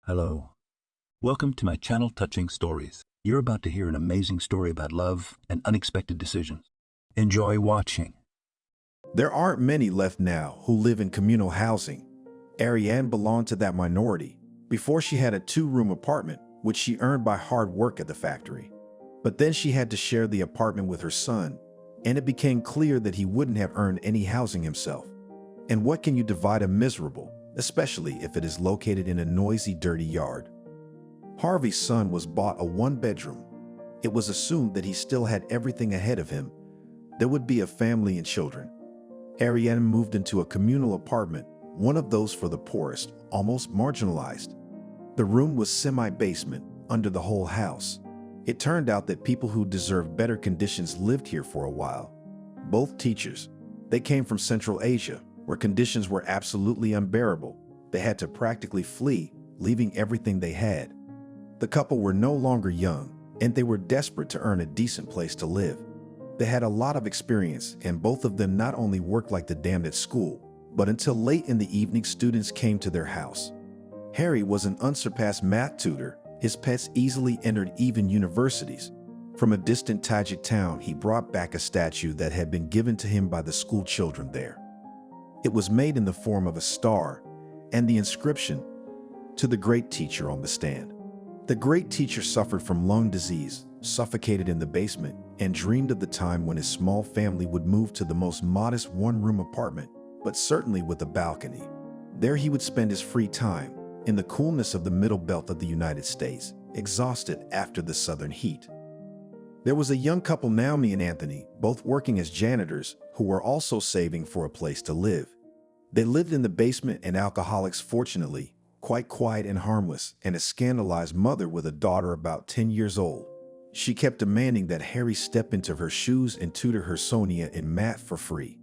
Hello. Welcome to my channel Touching Stories. You're about to hear an amazing story about love and unexpected decisions. Enjoy watching. There aren't many left now who live in communal housing. Arienne belonged to that minority. Before, she had a 2-room apartment, which she earned by hard work at the factory. But then she had to share the apartment with her son, and it became clear that he wouldn't have earned any housing himself. And what can you divide a miserable, especially if it is located in a noisy, dirty yard? Harvey's son was bought a 1-bedroom. It was assumed that he still had everything ahead of him. There would be a family and children. Arienne moved into a communal apartment, one of those for the poorest, almost marginalized. The room was semi-basement, under the whole house. It turned out that people who deserved better conditions lived here for a while. Both teachers. They came from Central Asia, where conditions were absolutely unbearable. They had to practically flee, leaving everything they had. The couple were no longer young, and they were desperate to earn a decent place to live. They had a lot of experience, and both of them not only worked like the damned at school, but until late in the evening students came to their house. Harry was an unsurpassed math tutor. His pets easily entered even universities. From a distant Tajik town, he brought back a statue that had been given to him by the school children there. It was made in the form of a star, and the inscription, "To the great teacher," on the stand. The great teacher suffered from lung disease, suffocated in the basement, and dreamed of the time when his small family would move to the most modest 1-room apartment, but certainly with a balcony. There he would spend his free time, in the coolness of the middle belt of the United States, exhausted after the southern heat. There was a young couple, Naomi and Anthony, both working as janitors, who were also saving for a place to live. They lived in the basement, and alcoholics, fortunately, quite quiet and harmless, and a scandalized mother with a daughter about 10 years old. She kept demanding that Harry step into her shoes and tutor her Sonia in math for free.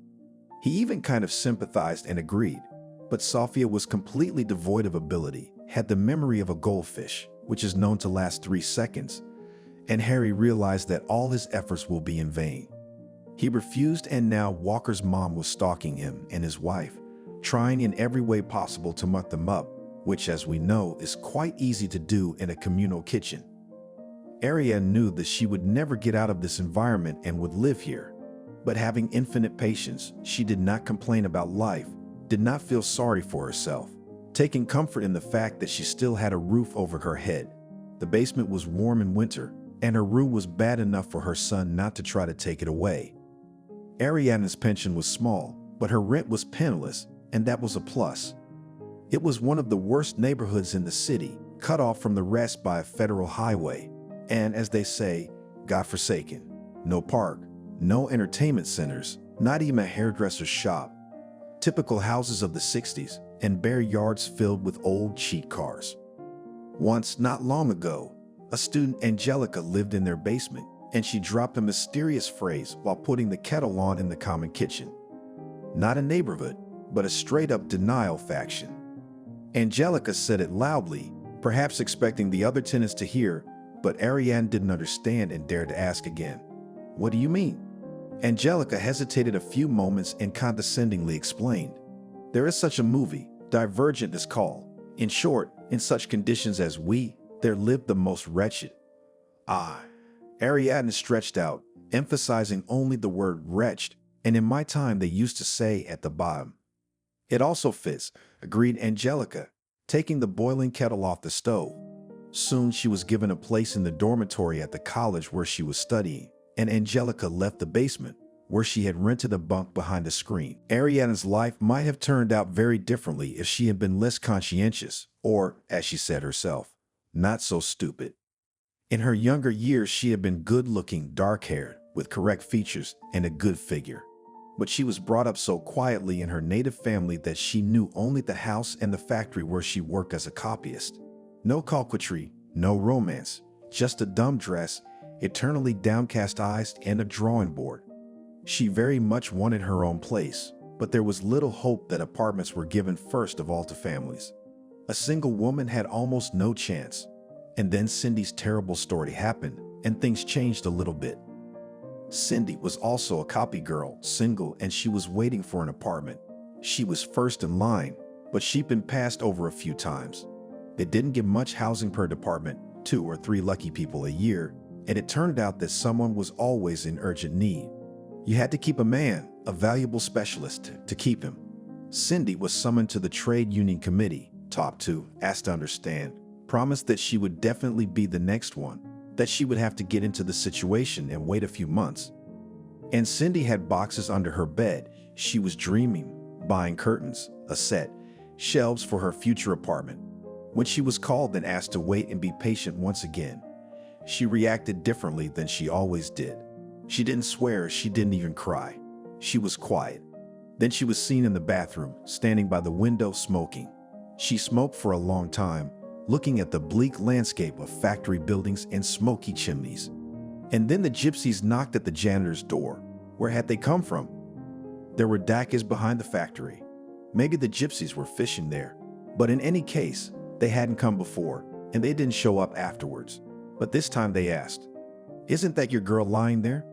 He even kind of sympathized and agreed, but Sophia was completely devoid of ability, had the memory of a goldfish, which is known to last 3 seconds, and Harry realized that all his efforts will be in vain. He refused, and now Walker's mom was stalking him and his wife, trying in every way possible to muck them up, which, as we know, is quite easy to do in a communal kitchen. Arienne knew that she would never get out of this environment and would live here. But having infinite patience, she did not complain about life, did not feel sorry for herself, taking comfort in the fact that she still had a roof over her head. The basement was warm in winter, and her room was bad enough for her son not to try to take it away. Arianne's pension was small, but her rent was penniless, and that was a plus. It was one of the worst neighborhoods in the city, cut off from the rest by a federal highway, and, as they say, godforsaken. No park, no entertainment centers, not even a hairdresser's shop. Typical houses of the 60s, and bare yards filled with old cheap cars. Once, not long ago, a student, Angelica, lived in their basement, and she dropped a mysterious phrase while putting the kettle on in the common kitchen. Not a neighborhood, but a straight-up denial faction. Angelica said it loudly, perhaps expecting the other tenants to hear, but Arienne didn't understand and dared to ask again. "What do you mean?" Angelica hesitated a few moments and condescendingly explained. "There is such a movie, Divergent is called. In short, in such conditions as we, there lived the most wretched." Ah. Ariadne stretched out, emphasizing only the word wretched, and in my time they used to say at the bottom. "It also fits," agreed Angelica, taking the boiling kettle off the stove. Soon she was given a place in the dormitory at the college where she was studying, and Angelica left the basement, where she had rented a bunk behind a screen. Ariadne's life might have turned out very differently if she had been less conscientious, or, as she said herself, not so stupid. In her younger years, she had been good-looking, dark-haired, with correct features and a good figure. But she was brought up so quietly in her native family that she knew only the house and the factory where she worked as a copyist. No coquetry, no romance, just a dumb dress, eternally downcast eyes, and a drawing board. She very much wanted her own place, but there was little hope that apartments were given first of all to families. A single woman had almost no chance. And then Cindy's terrible story happened, and things changed a little bit. Cindy was also a copy girl, single, and she was waiting for an apartment. She was first in line, but she'd been passed over a few times. They didn't give much housing per department, 2 or 3 lucky people a year, and it turned out that someone was always in urgent need. You had to keep a man, a valuable specialist, to keep him. Cindy was summoned to the trade union committee, talked to, asked to understand, promised that she would definitely be the next one, that she would have to get into the situation and wait a few months. And Cindy had boxes under her bed. She was dreaming, buying curtains, a set, shelves for her future apartment. When she was called and asked to wait and be patient once again, she reacted differently than she always did. She didn't swear, she didn't even cry. She was quiet. Then she was seen in the bathroom, standing by the window smoking. She smoked for a long time, looking at the bleak landscape of factory buildings and smoky chimneys. And then the gypsies knocked at the janitor's door. Where had they come from? There were dakas behind the factory. Maybe the gypsies were fishing there. But in any case, they hadn't come before, and they didn't show up afterwards. But this time they asked, "Isn't that your girl lying there?"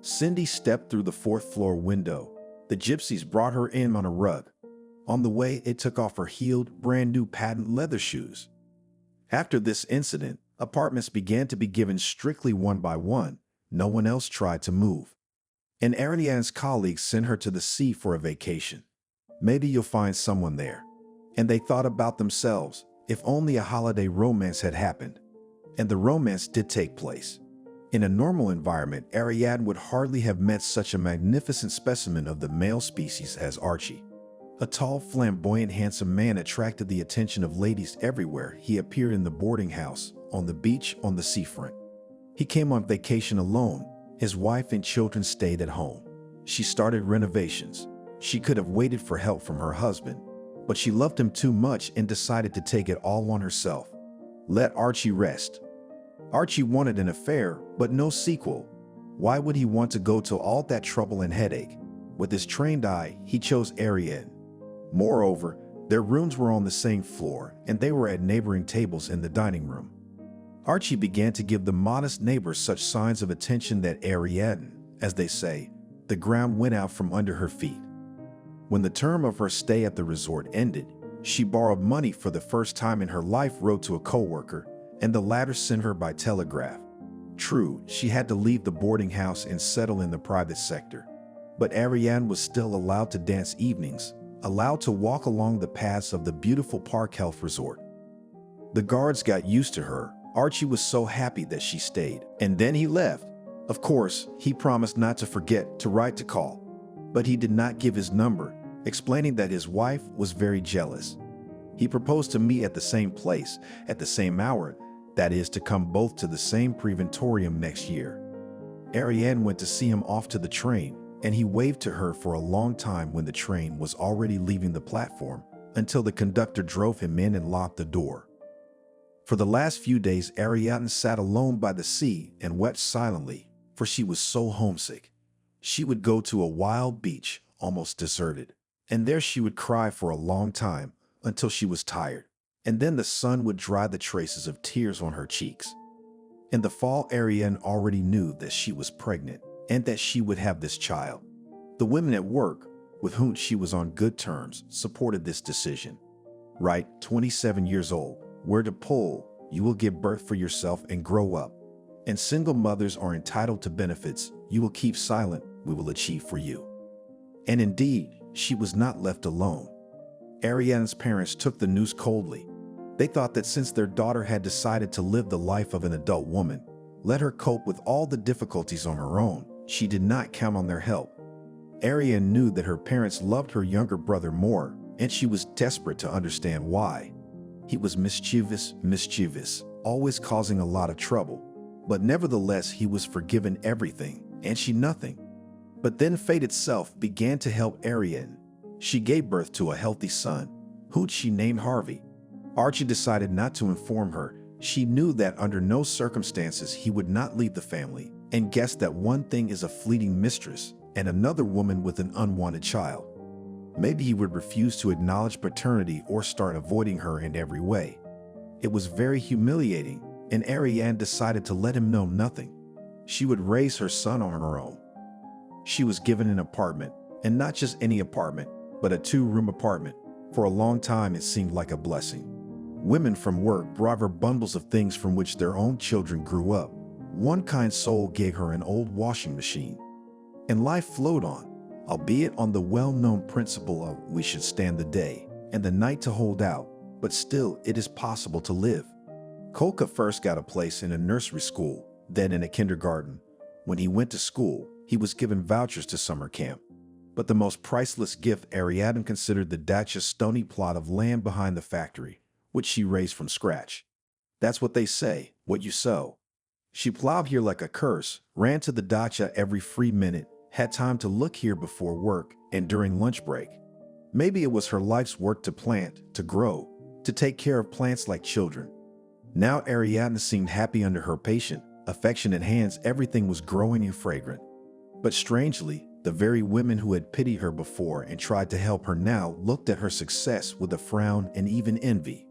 Cindy stepped through the 4th floor window. The gypsies brought her in on a rug. On the way, it took off her heeled, brand new patent leather shoes. After this incident, apartments began to be given strictly one by one. No one else tried to move. And Arienne's colleagues sent her to the sea for a vacation. Maybe you'll find someone there. And they thought about themselves, if only a holiday romance had happened. And the romance did take place. In a normal environment, Arienne would hardly have met such a magnificent specimen of the male species as Archie. A tall, flamboyant, handsome man attracted the attention of ladies everywhere. He appeared in the boarding house, on the beach, on the seafront. He came on vacation alone. His wife and children stayed at home. She started renovations. She could have waited for help from her husband, but she loved him too much and decided to take it all on herself. Let Archie rest. Archie wanted an affair, but no sequel. Why would he want to go to all that trouble and headache? With his trained eye, he chose Arienne. Moreover, their rooms were on the same floor, and they were at neighboring tables in the dining room. Archie began to give the modest neighbors such signs of attention that Arienne, as they say, the ground went out from under her feet. When the term of her stay at the resort ended, she borrowed money for the first time in her life, wrote to a coworker, and the latter sent her by telegraph. True, she had to leave the boarding house and settle in the private sector. But Arienne was still allowed to dance evenings, allowed to walk along the paths of the beautiful Park Health Resort. The guards got used to her. Archie was so happy that she stayed. And then he left. Of course, he promised not to forget to write to call. But he did not give his number, explaining that his wife was very jealous. He proposed to meet at the same place, at the same hour, that is, to come both to the same preventorium next year. Arienne went to see him off to the train, and he waved to her for a long time when the train was already leaving the platform, until the conductor drove him in and locked the door. For the last few days, Arienne sat alone by the sea and wept silently, for she was so homesick. She would go to a wild beach, almost deserted, and there she would cry for a long time until she was tired, and then the sun would dry the traces of tears on her cheeks. In the fall, Arienne already knew that she was pregnant and that she would have this child. The women at work, with whom she was on good terms, supported this decision. Right, 27 years old, where to pull, you will give birth for yourself and grow up. And single mothers are entitled to benefits you will keep silent, we will achieve for you. And indeed, she was not left alone. Arienne's parents took the news coldly. They thought that since their daughter had decided to live the life of an adult woman, let her cope with all the difficulties on her own. She did not count on their help. Arienne knew that her parents loved her younger brother more, and she was desperate to understand why. He was mischievous, always causing a lot of trouble. But nevertheless, he was forgiven everything, and she nothing. But then fate itself began to help Arienne. She gave birth to a healthy son, who she named Harvey. Archie decided not to inform her. She knew that under no circumstances he would not leave the family, and guessed that one thing is a fleeting mistress and another woman with an unwanted child. Maybe he would refuse to acknowledge paternity or start avoiding her in every way. It was very humiliating, and Arienne decided to let him know nothing. She would raise her son on her own. She was given an apartment, and not just any apartment, but a 2-room apartment. For a long time, it seemed like a blessing. Women from work brought her bundles of things from which their own children grew up. One kind soul gave her an old washing machine. And life flowed on, albeit on the well-known principle of we should stand the day and the night to hold out, but still it is possible to live. Kolka first got a place in a nursery school, then in a kindergarten. When he went to school, he was given vouchers to summer camp. But the most priceless gift Ariadne considered the dacha's stony plot of land behind the factory, which she raised from scratch. That's what they say, what you sow. She plowed here like a curse, ran to the dacha every free minute, had time to look here before work and during lunch break. Maybe it was her life's work to plant, to grow, to take care of plants like children. Now Ariadne seemed happy under her patient, affectionate hands. Everything was growing and fragrant. But strangely, the very women who had pitied her before and tried to help her now looked at her success with a frown and even envy.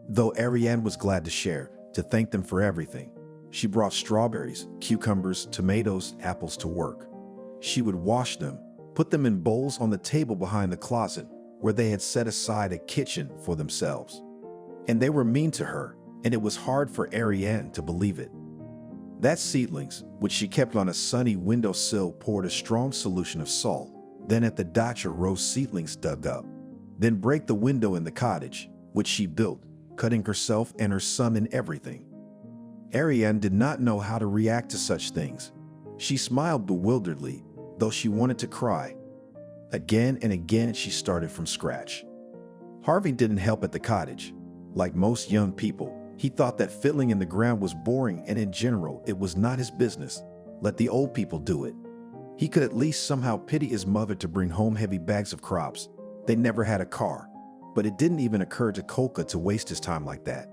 Though Ariadne was glad to share, to thank them for everything, she brought strawberries, cucumbers, tomatoes, apples to work. She would wash them, put them in bowls on the table behind the closet, where they had set aside a kitchen for themselves. And they were mean to her, and it was hard for Ariadne to believe it. That seedlings, which she kept on a sunny windowsill, poured a strong solution of salt. Then at the dacha rose seedlings dug up. Then break the window in the cottage, which she built, cutting herself and her son in everything. Arienne did not know how to react to such things. She smiled bewilderedly, though she wanted to cry. Again and again she started from scratch. Harvey didn't help at the cottage. Like most young people, he thought that fiddling in the ground was boring, and in general it was not his business. Let the old people do it. He could at least somehow pity his mother to bring home heavy bags of crops. They never had a car, but it didn't even occur to Kolka to waste his time like that.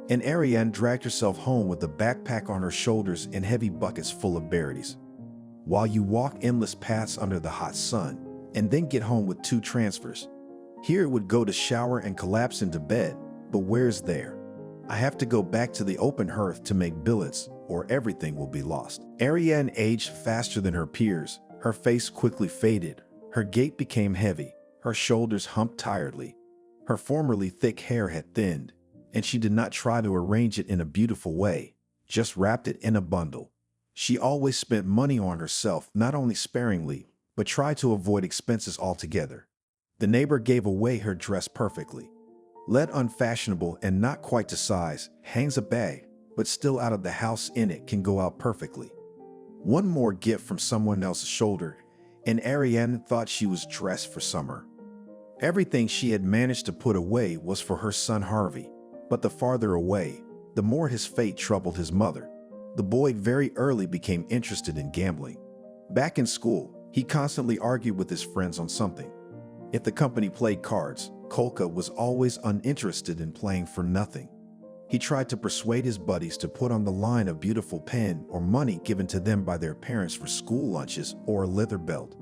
And Arienne dragged herself home with a backpack on her shoulders and heavy buckets full of berries. While you walk endless paths under the hot sun, and then get home with 2 transfers. Here it would go to shower and collapse into bed, but where's there? I have to go back to the open hearth to make billets, or everything will be lost. Arienne aged faster than her peers. Her face quickly faded. Her gait became heavy. Her shoulders humped tiredly. Her formerly thick hair had thinned, and she did not try to arrange it in a beautiful way, just wrapped it in a bundle. She always spent money on herself, not only sparingly, but tried to avoid expenses altogether. The neighbor gave away her dress perfectly. Let unfashionable and not quite to size, hangs a bag, but still out of the house in it can go out perfectly. One more gift from someone else's shoulder, and Arienne thought she was dressed for summer. Everything she had managed to put away was for her son Harvey, but the farther away, the more his fate troubled his mother. The boy very early became interested in gambling. Back in school, he constantly argued with his friends on something. If the company played cards, Kolka was always uninterested in playing for nothing. He tried to persuade his buddies to put on the line a beautiful pen or money given to them by their parents for school lunches or a leather belt.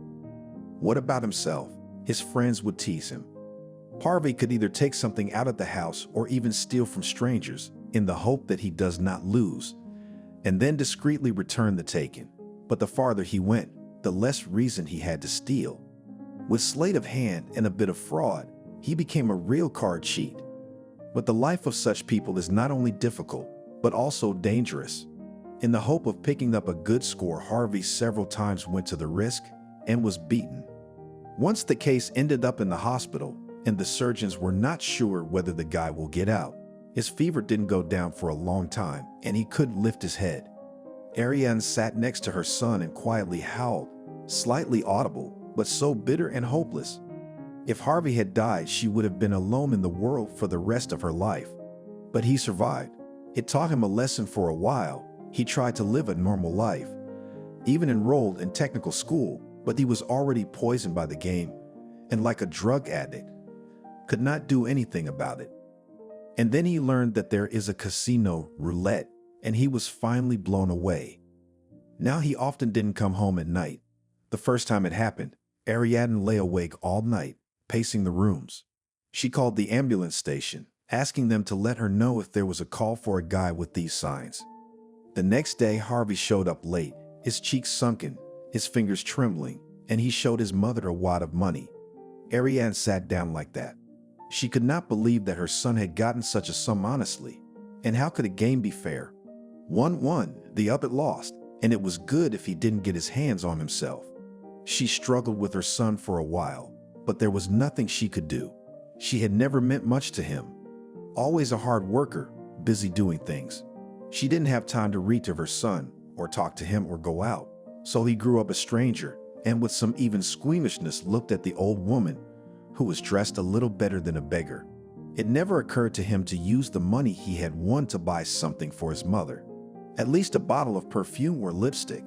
What about himself? His friends would tease him. Harvey could either take something out of the house or even steal from strangers in the hope that he does not lose, and then discreetly return the taken. But the farther he went, the less reason he had to steal. With sleight of hand and a bit of fraud, he became a real card cheat. But the life of such people is not only difficult, but also dangerous. In the hope of picking up a good score, Harvey several times went to the risk and was beaten. Once the case ended up in the hospital, and the surgeons were not sure whether the guy will get out. His fever didn't go down for a long time, and he couldn't lift his head. Arienne sat next to her son and quietly howled, slightly audible, but so bitter and hopeless. If Harvey had died, she would have been alone in the world for the rest of her life. But he survived. It taught him a lesson for a while. He tried to live a normal life, even enrolled in technical school, but he was already poisoned by the game, and like a drug addict, could not do anything about it. And then he learned that there is a casino, roulette, and he was finally blown away. Now he often didn't come home at night. The first time it happened, Ariadne lay awake all night, pacing the rooms. She called the ambulance station, asking them to let her know if there was a call for a guy with these signs. The next day, Harvey showed up late, his cheeks sunken, his fingers trembling, and he showed his mother a wad of money. Ariadne sat down like that. She could not believe that her son had gotten such a sum honestly. And how could a game be fair? 1-1, the up it lost, and it was good if he didn't get his hands on himself. She struggled with her son for a while, but there was nothing she could do. She had never meant much to him. Always a hard worker, busy doing things. She didn't have time to read to her son, or talk to him or go out. So he grew up a stranger, and with some even squeamishness looked at the old woman, who was dressed a little better than a beggar. It never occurred to him to use the money he had won to buy something for his mother. At least a bottle of perfume or lipstick.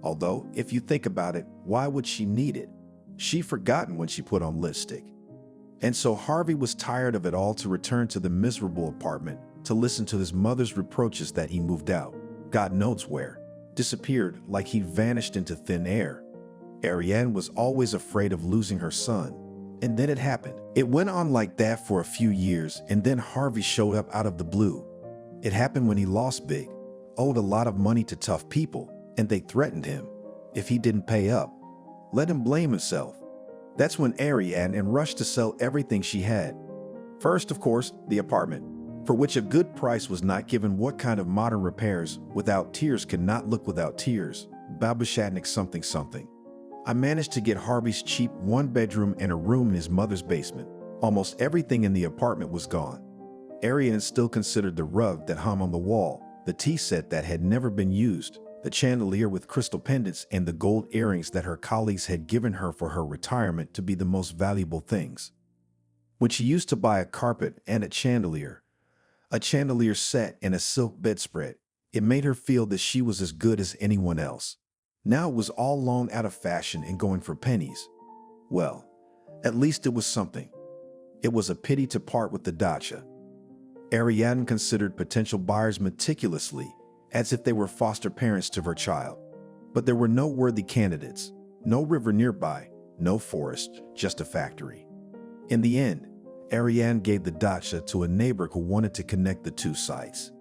Although, if you think about it, why would she need it? She'd forgotten when she put on lipstick. And so Harvey was tired of it all to return to the miserable apartment, to listen to his mother's reproaches that he moved out, God knows where, disappeared like he vanished into thin air. Arienne was always afraid of losing her son. And then it happened. It went on like that for a few years, and then Harvey showed up out of the blue. It happened when he lost big, owed a lot of money to tough people, and they threatened him. If he didn't pay up, let him blame himself. That's when Arienne rushed to sell everything she had. First, of course, the apartment, for which a good price was not given. What kind of modern repairs without tears cannot look without tears? Babushatnik something. I managed to get Harvey's cheap one-bedroom and a room in his mother's basement. Almost everything in the apartment was gone. Arienne still considered the rug that hung on the wall, the tea set that had never been used, the chandelier with crystal pendants, and the gold earrings that her colleagues had given her for her retirement to be the most valuable things. When she used to buy a carpet and a chandelier set and a silk bedspread, it made her feel that she was as good as anyone else. Now it was all long out of fashion and going for pennies. Well, at least it was something. It was a pity to part with the dacha. Arienne considered potential buyers meticulously, as if they were foster parents to her child. But there were no worthy candidates, no river nearby, no forest, just a factory. In the end, Arienne gave the dacha to a neighbor who wanted to connect the two sites.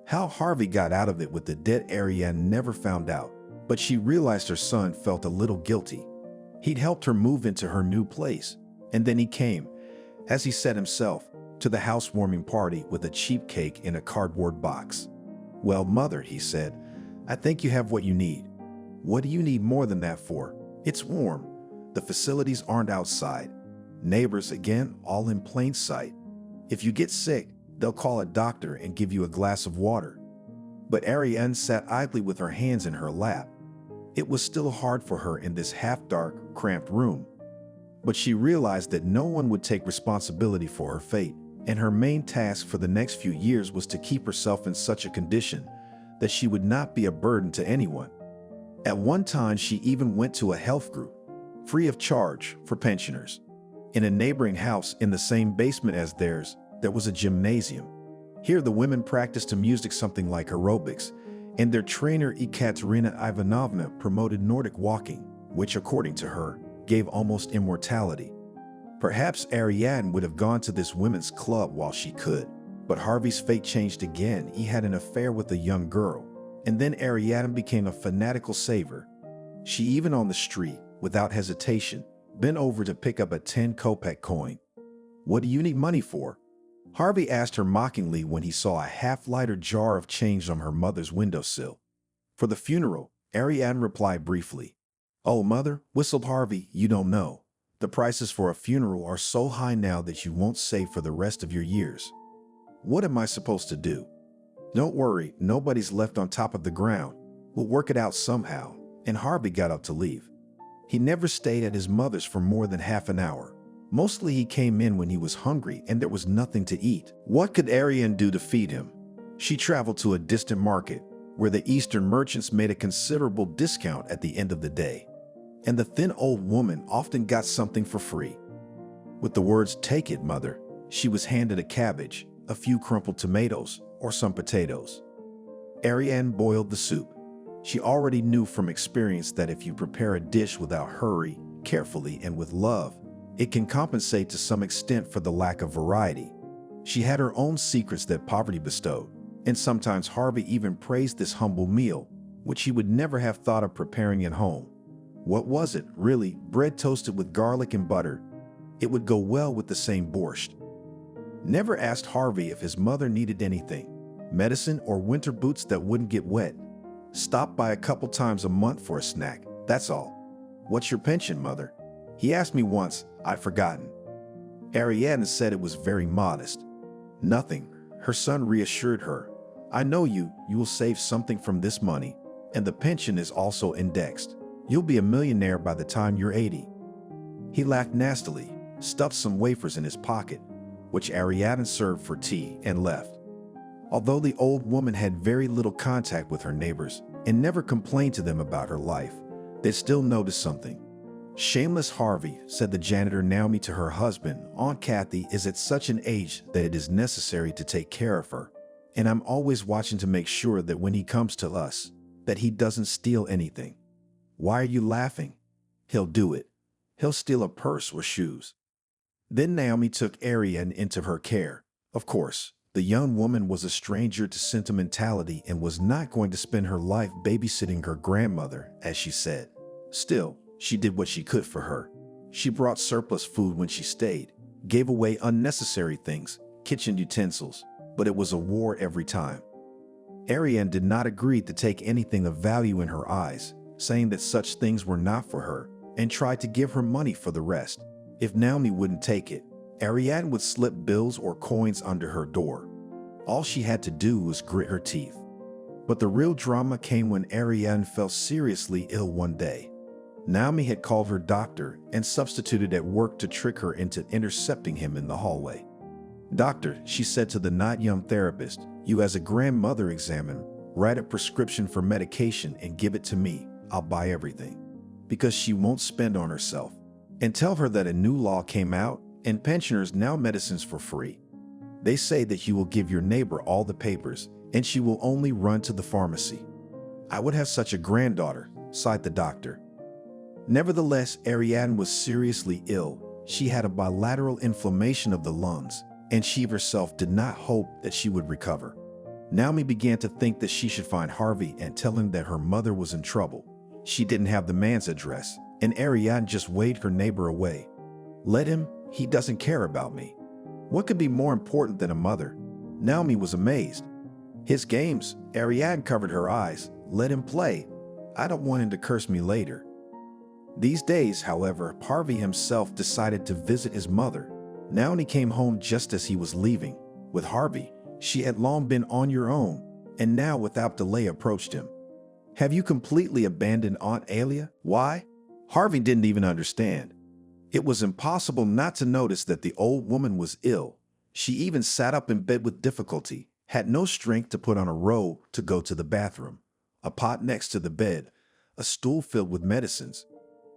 How Harvey got out of it with the debt Arienne never found out, but she realized her son felt a little guilty. He'd helped her move into her new place, and then he came, as he said himself, to the housewarming party with a cheap cake in a cardboard box. "Well, mother," he said, "I think you have what you need." "What do you need more than that for? It's warm. The facilities aren't outside. Neighbors, again, all in plain sight. If you get sick, they'll call a doctor and give you a glass of water." But Arienne sat idly with her hands in her lap. It was still hard for her in this half-dark, cramped room. But she realized that no one would take responsibility for her fate, and her main task for the next few years was to keep herself in such a condition that she would not be a burden to anyone. At one time, she even went to a health group, free of charge, for pensioners. In a neighboring house in the same basement as theirs, there was a gymnasium. Here the women practiced to music something like aerobics, and their trainer Ekaterina Ivanovna promoted Nordic walking, which, according to her, gave almost immortality. Perhaps Arienne would have gone to this women's club while she could, but Harvey's fate changed again. He had an affair with a young girl, and then Arienne became a fanatical saver. She even on the street, without hesitation, bent over to pick up a 10-kopeck coin. "What do you need money for?" Harvey asked her mockingly when he saw a half-liter jar of change on her mother's windowsill. "For the funeral," Arienne replied briefly. "Oh, mother," whistled Harvey, "you don't know. The prices for a funeral are so high now that you won't save for the rest of your years." "What am I supposed to do?" "Don't worry, nobody's left on top of the ground. We'll work it out somehow." And Harvey got up to leave. He never stayed at his mother's for more than half an hour. Mostly he came in when he was hungry and there was nothing to eat. What could Arienne do to feed him? She traveled to a distant market, where the Eastern merchants made a considerable discount at the end of the day. And the thin old woman often got something for free. With the words, "Take it, mother," she was handed a cabbage, a few crumpled tomatoes, or some potatoes. Arienne boiled the soup. She already knew from experience that if you prepare a dish without hurry, carefully, and with love, it can compensate to some extent for the lack of variety. She had her own secrets that poverty bestowed, and sometimes Harvey even praised this humble meal, which he would never have thought of preparing at home. What was it, really? Bread toasted with garlic and butter. It would go well with the same borscht. Never asked Harvey if his mother needed anything, medicine or winter boots that wouldn't get wet. Stopped by a couple times a month for a snack, that's all. What's your pension, mother? He asked me once, I've forgotten. Arienne said it was very modest. Nothing, her son reassured her. I know you will save something from this money, and the pension is also indexed. You'll be a millionaire by the time you're 80. He laughed nastily, stuffed some wafers in his pocket, which Arienne served for tea, and left. Although the old woman had very little contact with her neighbors and never complained to them about her life, they still noticed something. Shameless Harvey, said the janitor Naomi to her husband, Aunt Kathy is at such an age that it is necessary to take care of her, and I'm always watching to make sure that when he comes to us, that he doesn't steal anything. Why are you laughing? He'll do it. He'll steal a purse or shoes. Then Naomi took Arienne into her care. Of course, the young woman was a stranger to sentimentality and was not going to spend her life babysitting her grandmother, as she said. Still, she did what she could for her. She brought surplus food when she stayed, gave away unnecessary things, kitchen utensils, but it was a war every time. Arienne did not agree to take anything of value in her eyes, saying that such things were not for her, and tried to give her money for the rest. If Naomi wouldn't take it, Arienne would slip bills or coins under her door. All she had to do was grit her teeth. But the real drama came when Arienne fell seriously ill one day. Naomi had called her doctor and substituted at work to trick her into intercepting him in the hallway. Doctor, she said to the not young therapist, you as a grandmother examine, write a prescription for medication and give it to me. I'll buy everything. Because she won't spend on herself. And tell her that a new law came out and pensioners now medicines for free. They say that you will give your neighbor all the papers and she will only run to the pharmacy. I would have such a granddaughter, sighed the doctor. Nevertheless, Arienne was seriously ill. She had a bilateral inflammation of the lungs, and she herself did not hope that she would recover. Naomi began to think that she should find Harvey and tell him that her mother was in trouble. She didn't have the man's address, and Arienne just waved her neighbor away. Let him, he doesn't care about me. What could be more important than a mother? Naomi was amazed. His games, Arienne covered her eyes. Let him play. I don't want him to curse me later. These days, however, Harvey himself decided to visit his mother. Naomi came home just as he was leaving. With Harvey, she had long been on your own, and now without delay approached him. Have you completely abandoned Aunt Alia? Why? Harvey didn't even understand. It was impossible not to notice that the old woman was ill. She even sat up in bed with difficulty, had no strength to put on a robe to go to the bathroom, a pot next to the bed, a stool filled with medicines.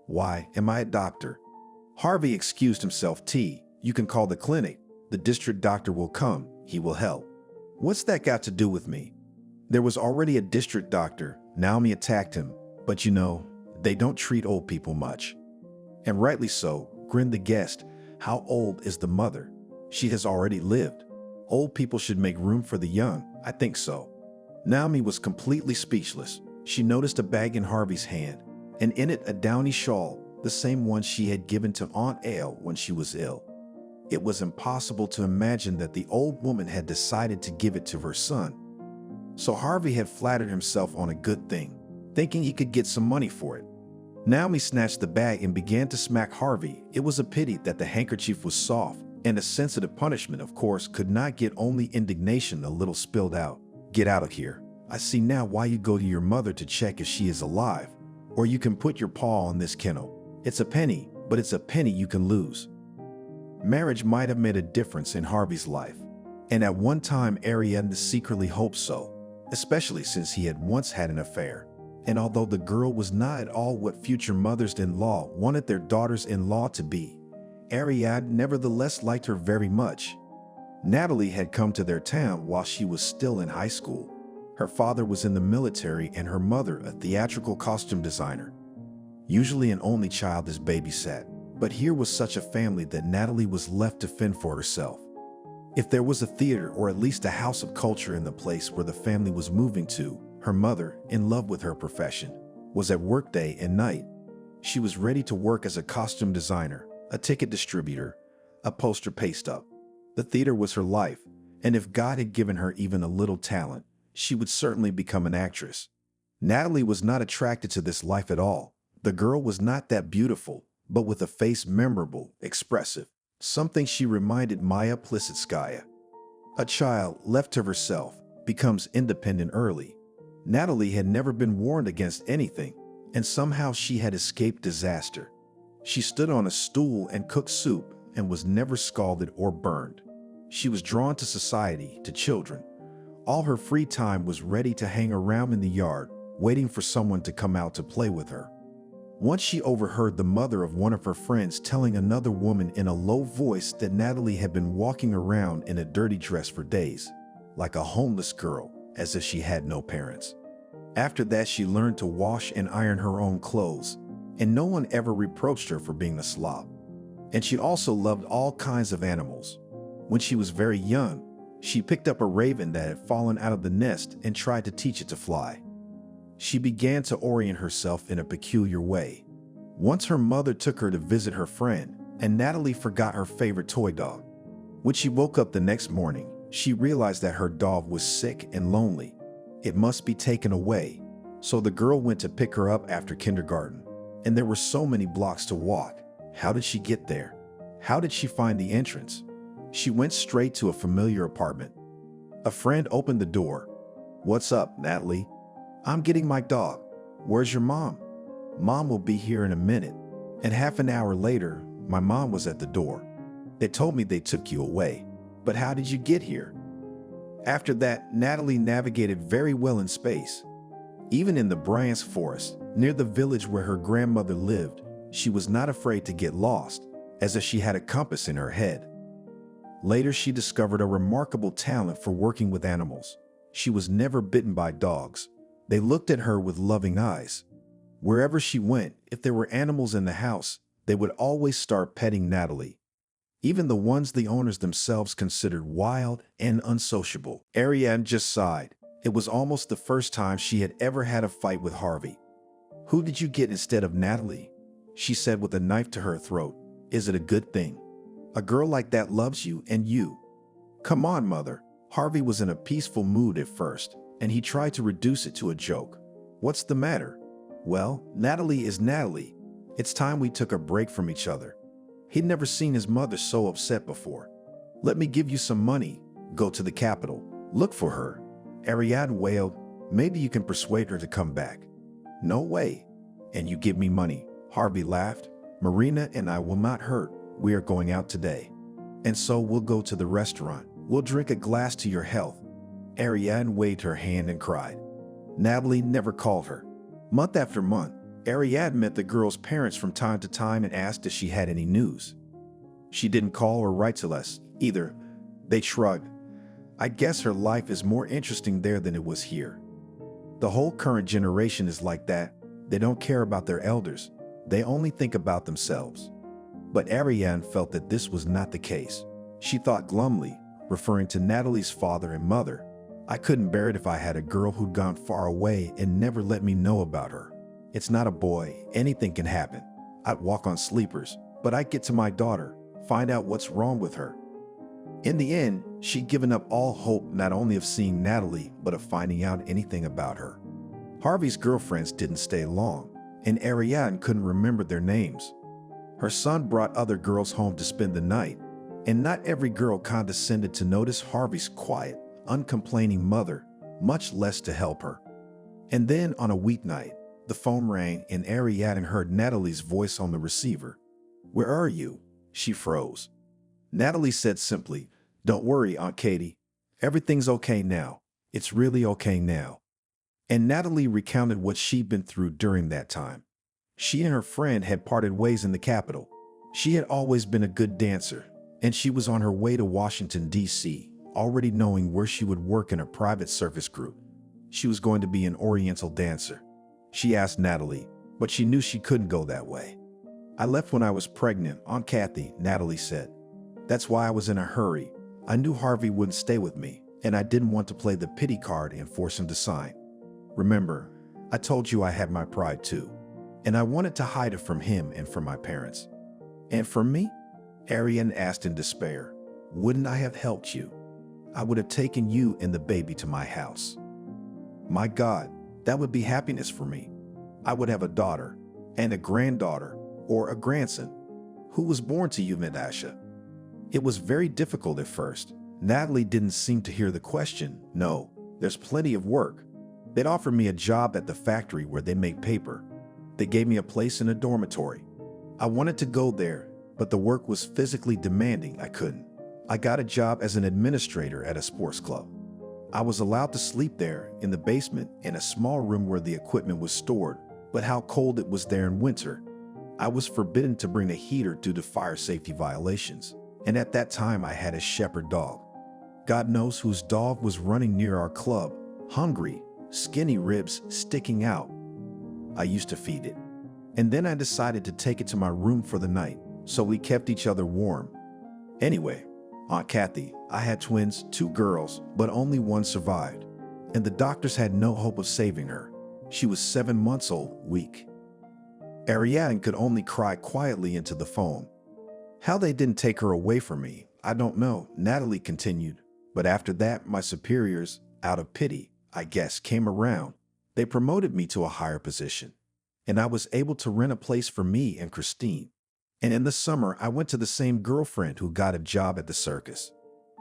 Why, am I a doctor? Harvey excused himself. You can call the clinic. The district doctor will come. He will help. What's that got to do with me? There was already a district doctor. Naomi attacked him. But you know, they don't treat old people much. And rightly so, grinned the guest. How old is the mother? She has already lived. Old people should make room for the young. I think so. Naomi was completely speechless. She noticed a bag in Harvey's hand, and in it a downy shawl, the same one she had given to Aunt Ale when she was ill. It was impossible to imagine that the old woman had decided to give it to her son. So Harvey had flattered himself on a good thing, thinking he could get some money for it. Naomi snatched the bag and began to smack Harvey. It was a pity that the handkerchief was soft, and a sensitive punishment, of course, could not get only indignation a little spilled out. Get out of here. I see now why you go to your mother to check if she is alive. Or you can put your paw on this kennel. It's a penny, but it's a penny you can lose. Marriage might have made a difference in Harvey's life, and at one time Arienne secretly hoped so, especially since he had once had an affair. And although the girl was not at all what future mothers-in-law wanted their daughters-in-law to be, Arienne nevertheless liked her very much. Natalie had come to their town while she was still in high school. Her father was in the military and her mother a theatrical costume designer. Usually an only child is babysat, but here was such a family that Natalie was left to fend for herself. If there was a theater or at least a house of culture in the place where the family was moving to, her mother, in love with her profession, was at work day and night. She was ready to work as a costume designer, a ticket distributor, a poster paste-up. The theater was her life, and if God had given her even a little talent, she would certainly become an actress. Natalie was not attracted to this life at all. The girl was not that beautiful, but with a face memorable, expressive, something she reminded Maya Plisitskaya. A child left to herself becomes independent early. Natalie had never been warned against anything, and somehow she had escaped disaster. She stood on a stool and cooked soup and was never scalded or burned. She was drawn to society, to children. All her free time was ready to hang around in the yard, waiting for someone to come out to play with her. Once she overheard the mother of one of her friends telling another woman in a low voice that Natalie had been walking around in a dirty dress for days, like a homeless girl, as if she had no parents. After that, she learned to wash and iron her own clothes, and no one ever reproached her for being a slob. And she also loved all kinds of animals. When she was very young, she picked up a raven that had fallen out of the nest and tried to teach it to fly. She began to orient herself in a peculiar way. Once her mother took her to visit her friend, and Natalie forgot her favorite toy dog. When she woke up the next morning, she realized that her dog was sick and lonely. It must be taken away. So the girl went to pick her up after kindergarten, and there were so many blocks to walk. How did she get there? How did she find the entrance? She went straight to a familiar apartment. A friend opened the door. "What's up, Natalie?" "I'm getting my dog." "Where's your mom?" "Mom will be here in a minute." And half an hour later, my mom was at the door. "They told me they took you away. But how did you get here?" After that, Natalie navigated very well in space. Even in the Bryant's forest, near the village where her grandmother lived, she was not afraid to get lost, as if she had a compass in her head. Later, she discovered a remarkable talent for working with animals. She was never bitten by dogs. They looked at her with loving eyes. Wherever she went, if there were animals in the house, they would always start petting Natalie. Even the ones the owners themselves considered wild and unsociable. Arienne just sighed. It was almost the first time she had ever had a fight with Harvey. "Who did you get instead of Natalie?" she said with a knife to her throat. "Is it a good thing? A girl like that loves you and you." "Come on, mother." Harvey was in a peaceful mood at first, and he tried to reduce it to a joke. "What's the matter?" "Well, Natalie is Natalie. It's time we took a break from each other." He'd never seen his mother so upset before. "Let me give you some money. Go to the capital. Look for her." Arienne wailed. "Maybe you can persuade her to come back." "No way." "And you give me money." Harvey laughed. "Marina and I will not hurt. We are going out today. And so we'll go to the restaurant. We'll drink a glass to your health." Arienne waved her hand and cried. Natalie never called her. Month after month, Arienne met the girl's parents from time to time and asked if she had any news. She didn't call or write to us either. They shrugged. "I guess her life is more interesting there than it was here." The whole current generation is like that. They don't care about their elders. They only think about themselves. But Arienne felt that this was not the case. She thought glumly, referring to Natalie's father and mother. "I couldn't bear it if I had a girl who'd gone far away and never let me know about her. It's not a boy. Anything can happen. I'd walk on sleepers, but I'd get to my daughter, find out what's wrong with her." In the end, she'd given up all hope not only of seeing Natalie, but of finding out anything about her. Harvey's girlfriends didn't stay long, and Arienne couldn't remember their names. Her son brought other girls home to spend the night, and not every girl condescended to notice Harvey's quiet, uncomplaining mother, much less to help her. And then on a weeknight, the phone rang and Arienne heard Natalie's voice on the receiver. "Where are you?" She froze. Natalie said simply, "Don't worry, Aunt Katie. Everything's okay now. It's really okay now." And Natalie recounted what she'd been through during that time. She and her friend had parted ways in the capital. She had always been a good dancer, and she was on her way to Washington, D.C., already knowing where she would work in a private circus group. She was going to be an Oriental dancer. She asked Natalie, but she knew she couldn't go that way. "I left when I was pregnant, Aunt Kathy," Natalie said. "That's why I was in a hurry. I knew Harvey wouldn't stay with me, and I didn't want to play the pity card and force him to sign. Remember, I told you I had my pride too, and I wanted to hide it from him and from my parents." "And from me?" Arienne asked in despair. Wouldn't I have helped you? I would have taken you and the baby to my house. My God, that would be happiness for me. I would have a daughter and a granddaughter or a grandson. Who was born to you, Natasha? It was very difficult at first. Natalie didn't seem to hear the question. No, there's plenty of work. They'd offered me a job at the factory where they make paper. They gave me a place in a dormitory. I wanted to go there, but the work was physically demanding. I couldn't. I got a job as an administrator at a sports club. I was allowed to sleep there in the basement in a small room where the equipment was stored, but how cold it was there in winter. I was forbidden to bring a heater due to fire safety violations, and at that time I had a shepherd dog. God knows whose dog was running near our club, hungry, skinny ribs sticking out. I used to feed it. And then I decided to take it to my room for the night, so we kept each other warm. Anyway, Aunt Kathy, I had twins, 2 girls, but only one survived. And the doctors had no hope of saving her. She was 7 months old, weak. Arienne could only cry quietly into the phone. How they didn't take her away from me, I don't know, Natalie continued. But after that, my superiors, out of pity, I guess, came around. They promoted me to a higher position, and I was able to rent a place for me and Christine. And in the summer, I went to the same girlfriend who got a job at the circus.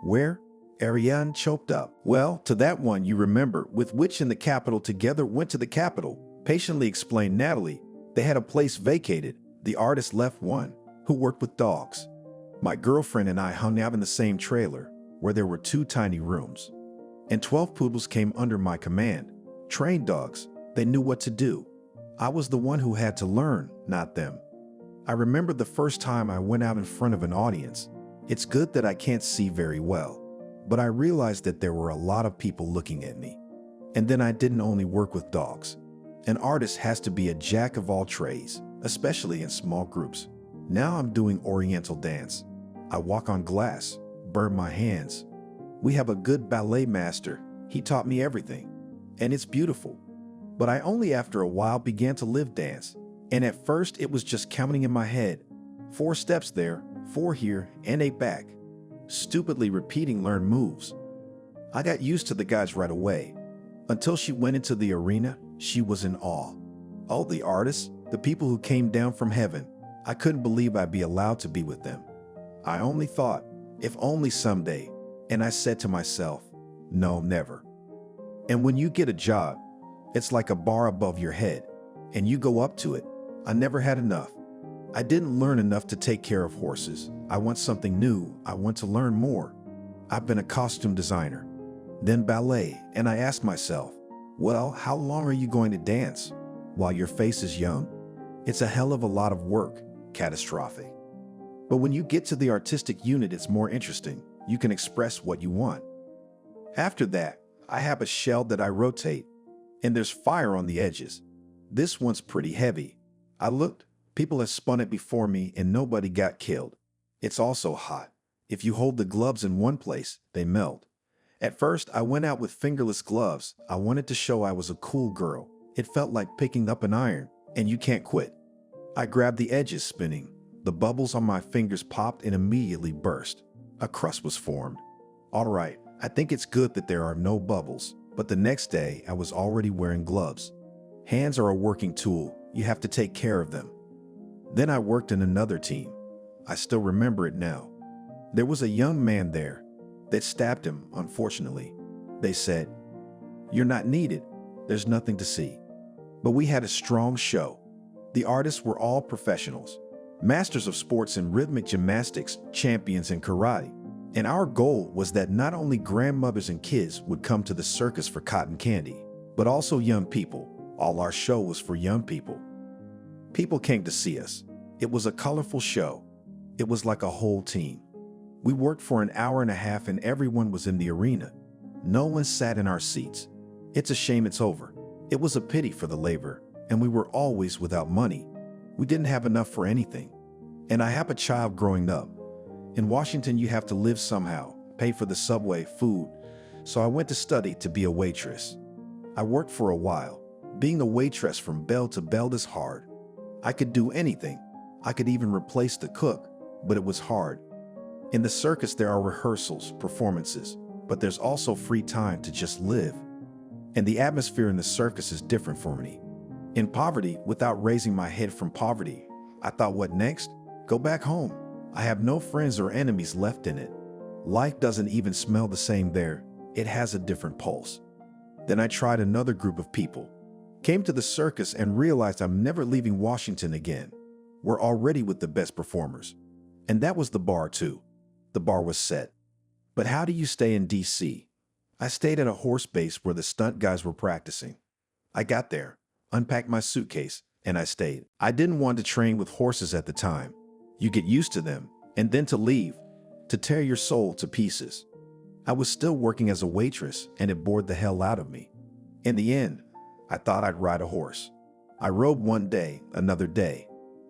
Where? Arienne choked up. Well, to that one you remember, with which in the capital together went to the capital, patiently explained Natalie. They had a place vacated. The artist left one, who worked with dogs. My girlfriend and I hung out in the same trailer, where there were 2 tiny rooms. And 12 poodles came under my command. Trained dogs. They knew what to do. I was the one who had to learn, not them. I remember the first time I went out in front of an audience. It's good that I can't see very well, but I realized that there were a lot of people looking at me. And then I didn't only work with dogs. An artist has to be a jack of all trades, especially in small groups. Now I'm doing Oriental dance. I walk on glass, burn my hands. We have a good ballet master. He taught me everything, and it's beautiful. But I only after a while began to live dance. And at first it was just counting in my head. 4 steps there, 4 here, and 8 back. Stupidly repeating learned moves. I got used to the guys right away. Until she went into the arena, she was in awe. Oh, the artists, the people who came down from heaven. I couldn't believe I'd be allowed to be with them. I only thought, if only someday. And I said to myself, no, never. And when you get a job, it's like a bar above your head, and you go up to it. I never had enough. I didn't learn enough to take care of horses. I want something new. I want to learn more. I've been a costume designer, then ballet, and I asked myself, well, how long are you going to dance while your face is young? It's a hell of a lot of work, catastrophic. But when you get to the artistic unit, it's more interesting. You can express what you want. After that, I have a shell that I rotate, and there's fire on the edges. This one's pretty heavy. I looked, people have spun it before me and nobody got killed. It's also hot. If you hold the gloves in one place, they melt. At first, I went out with fingerless gloves. I wanted to show I was a cool girl. It felt like picking up an iron, and you can't quit. I grabbed the edges spinning. The bubbles on my fingers popped and immediately burst. A crust was formed. All right, I think it's good that there are no bubbles, but the next day I was already wearing gloves. Hands are a working tool. You have to take care of them. Then I worked in another team. I still remember it now. There was a young man there. That stabbed him, unfortunately. They said, "You're not needed. There's nothing to see." But we had a strong show. The artists were all professionals, masters of sports in rhythmic gymnastics, champions in karate. And our goal was that not only grandmothers and kids would come to the circus for cotton candy, but also young people. All our show was for young people. People came to see us. It was a colorful show. It was like a whole team. We worked for an hour and a half and everyone was in the arena. No one sat in our seats. It's a shame it's over. It was a pity for the labor, and we were always without money. We didn't have enough for anything. And I have a child growing up. In Washington, you have to live somehow, pay for the subway, food. So I went to study to be a waitress. I worked for a while. Being a waitress from bell to bell is hard. I could do anything. I could even replace the cook, but it was hard. In the circus, there are rehearsals, performances, but there's also free time to just live. And the atmosphere in the circus is different for me. In poverty, without raising my head from poverty, I thought, what next? Go back home. I have no friends or enemies left in it. Life doesn't even smell the same there. It has a different pulse. Then I tried another group of people. Came to the circus and realized I'm never leaving Washington again. We're already with the best performers. And that was the bar too. The bar was set. But how do you stay in DC? I stayed at a horse base where the stunt guys were practicing. I got there, unpacked my suitcase, and I stayed. I didn't want to train with horses at the time. You get used to them, and then to leave, to tear your soul to pieces. I was still working as a waitress, and it bored the hell out of me. In the end, I thought I'd ride a horse. I rode one day, another day.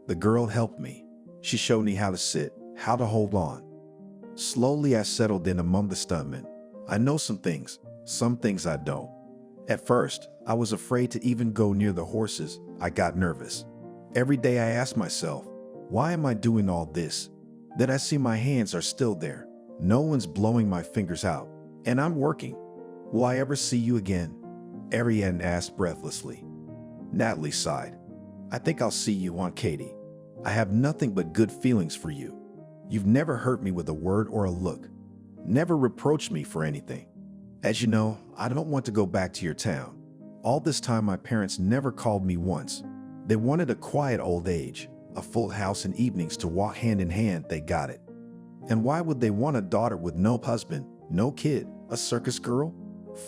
The girl helped me. She showed me how to sit, how to hold on. Slowly, I settled in among the stuntmen. I know some things I don't. At first, I was afraid to even go near the horses. I got nervous. Every day I asked myself, why am I doing all this? Then I see my hands are still there. No one's blowing my fingers out, and I'm working. Will I ever see you again? Arienne asked breathlessly. Natalie sighed. I think I'll see you on Katie. I have nothing but good feelings for you. You've never hurt me with a word or a look. Never reproached me for anything. As you know, I don't want to go back to your town. All this time, my parents never called me once. They wanted a quiet old age, a full house and evenings to walk hand in hand. They got it. And why would they want a daughter with no husband, no kid, a circus girl?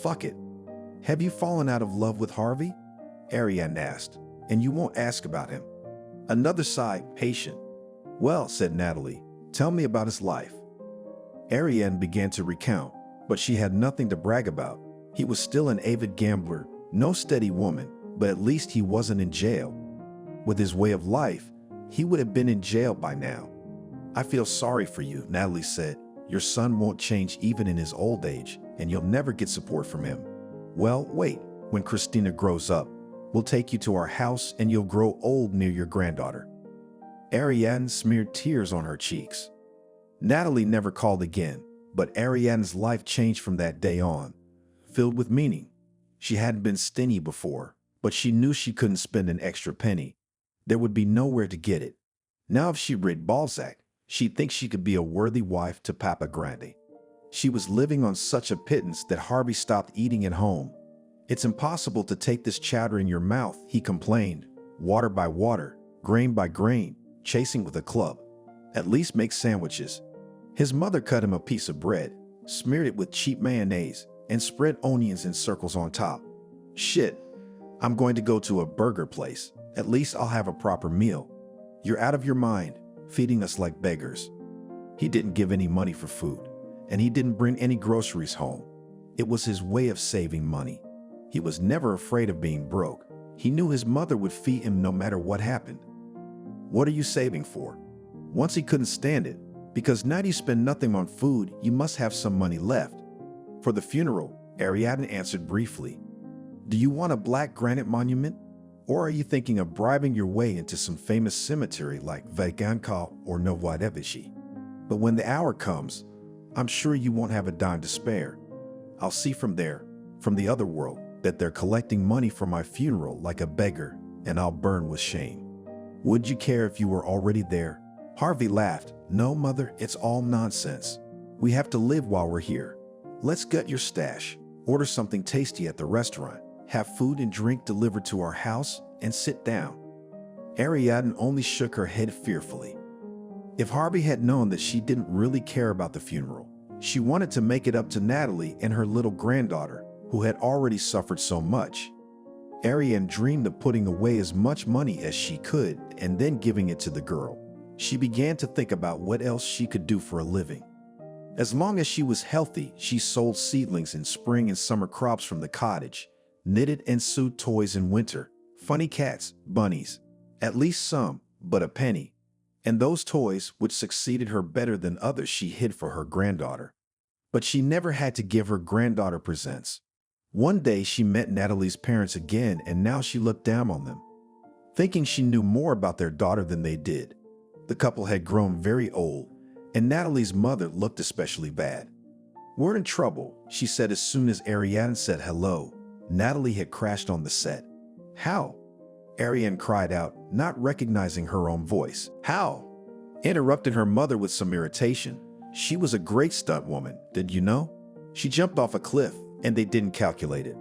Fuck it. Have you fallen out of love with Harvey? Arienne asked. And you won't ask about him. Another sigh, patient. Well, said Natalie, tell me about his life. Arienne began to recount, but she had nothing to brag about. He was still an avid gambler, no steady woman, but at least he wasn't in jail. With his way of life, he would have been in jail by now. I feel sorry for you, Natalie said. Your son won't change even in his old age, and you'll never get support from him. Well, wait, when Christina grows up, we'll take you to our house and you'll grow old near your granddaughter. Arienne smeared tears on her cheeks. Natalie never called again, but Arienne's life changed from that day on, filled with meaning. She hadn't been stingy before, but she knew she couldn't spend an extra penny. There would be nowhere to get it. Now if she read Balzac, she'd think she could be a worthy wife to Papa Grande. She was living on such a pittance that Harvey stopped eating at home. It's impossible to take this chowder in your mouth, he complained. Water by water, grain by grain, chasing with a club. At least make sandwiches. His mother cut him a piece of bread, smeared it with cheap mayonnaise, and spread onions in circles on top. Shit, I'm going to go to a burger place. At least I'll have a proper meal. You're out of your mind, feeding us like beggars. He didn't give any money for food, and he didn't bring any groceries home. It was his way of saving money. He was never afraid of being broke. He knew his mother would feed him no matter what happened. What are you saving for? Once he couldn't stand it, because now you spend nothing on food, you must have some money left. For the funeral, Ariadne answered briefly. Do you want a black granite monument? Or are you thinking of bribing your way into some famous cemetery like Vaganka or Novodevichi? But when the hour comes, I'm sure you won't have a dime to spare. I'll see from there, from the other world, that they're collecting money for my funeral like a beggar, and I'll burn with shame. Would you care if you were already there? Harvey laughed. No, mother, it's all nonsense. We have to live while we're here. Let's gut your stash, order something tasty at the restaurant, have food and drink delivered to our house, and sit down. Ariadne only shook her head fearfully. If Harvey had known that she didn't really care about the funeral, she wanted to make it up to Natalie and her little granddaughter, who had already suffered so much. Arienne dreamed of putting away as much money as she could and then giving it to the girl. She began to think about what else she could do for a living. As long as she was healthy, she sold seedlings in spring and summer crops from the cottage, knitted and sewed toys in winter, funny cats, bunnies, at least some, but a penny. And those toys, which succeeded her better than others, she hid for her granddaughter. But she never had to give her granddaughter presents. One day she met Natalie's parents again, and now she looked down on them, thinking she knew more about their daughter than they did. The couple had grown very old. And Natalie's mother looked especially bad. "We're in trouble," she said as soon as Arienne said hello. Natalie had crashed on the set. "How?" Arienne cried out, not recognizing her own voice. "How?" Interrupted her mother with some irritation. "She was a great stunt woman, did you know? She jumped off a cliff, and they didn't calculate it.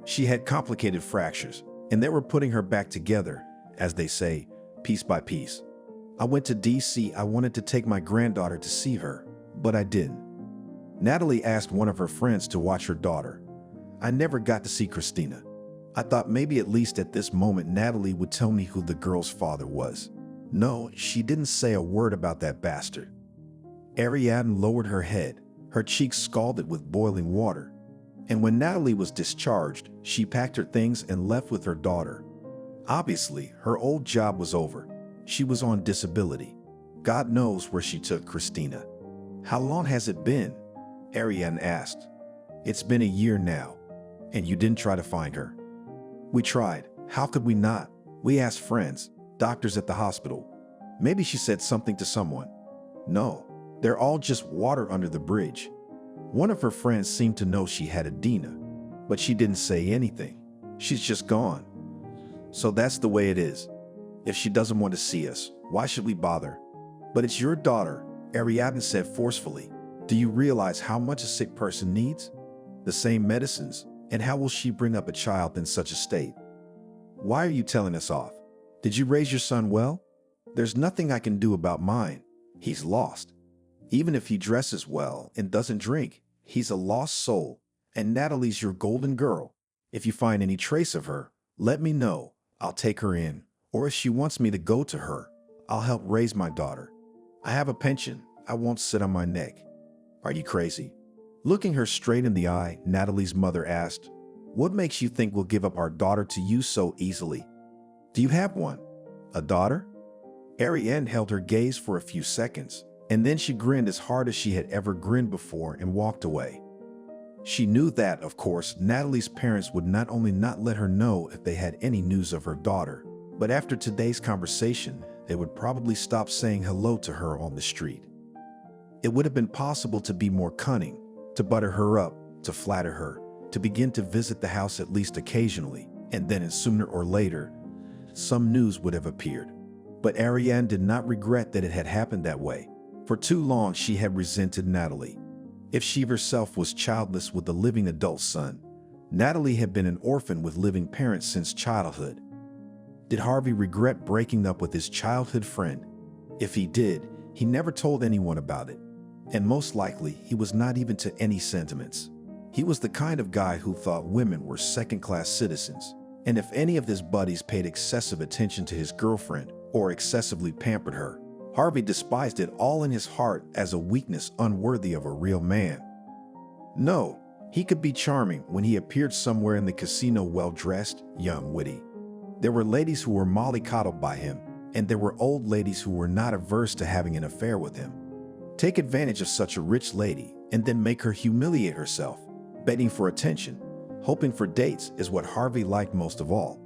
She had complicated fractures, and they were putting her back together, as they say, piece by piece. I went to DC. I wanted to take my granddaughter to see her, but I didn't." Natalie asked one of her friends to watch her daughter. "I never got to see Christina. I thought maybe at least at this moment Natalie would tell me who the girl's father was. No, she didn't say a word about that bastard." Arienne lowered her head, her cheeks scalded with boiling water. And when Natalie was discharged, she packed her things and left with her daughter. Obviously, her old job was over. She was on disability. God knows where she took Christina. "How long has it been?" Arienne asked. "It's been a year now. And you didn't try to find her?" "We tried. How could we not? We asked friends, doctors at the hospital. Maybe she said something to someone." "No, they're all just water under the bridge." One of her friends seemed to know she had a Dina, but she didn't say anything. "She's just gone." "So that's the way it is. If she doesn't want to see us, why should we bother?" "But it's your daughter," Ariadne said forcefully. "Do you realize how much a sick person needs? The same medicines, and how will she bring up a child in such a state? Why are you telling us off? Did you raise your son well? There's nothing I can do about mine. He's lost. Even if he dresses well and doesn't drink, he's a lost soul. And Natalie's your golden girl. If you find any trace of her, let me know. I'll take her in. Or if she wants me to go to her, I'll help raise my daughter. I have a pension. I won't sit on my neck." "Are you crazy?" Looking her straight in the eye, Natalie's mother asked, "What makes you think we'll give up our daughter to you so easily? Do you have one? A daughter?" Arienne held her gaze for a few seconds, and then she grinned as hard as she had ever grinned before and walked away. She knew that, of course, Natalie's parents would not only not let her know if they had any news of her daughter, but after today's conversation, they would probably stop saying hello to her on the street. It would have been possible to be more cunning, to butter her up, to flatter her, to begin to visit the house at least occasionally, and then sooner or later, some news would have appeared. But Arienne did not regret that it had happened that way. For too long she had resented Natalie. If she herself was childless with a living adult son, Natalie had been an orphan with living parents since childhood. Did Harvey regret breaking up with his childhood friend? If he did, he never told anyone about it. And most likely, he was not even to any sentiments. He was the kind of guy who thought women were second-class citizens. And if any of his buddies paid excessive attention to his girlfriend or excessively pampered her, Harvey despised it all in his heart as a weakness unworthy of a real man. No, he could be charming when he appeared somewhere in the casino well-dressed, young, witty. There were ladies who were mollycoddled by him, and there were old ladies who were not averse to having an affair with him. Take advantage of such a rich lady and then make her humiliate herself, begging for attention, hoping for dates is what Harvey liked most of all.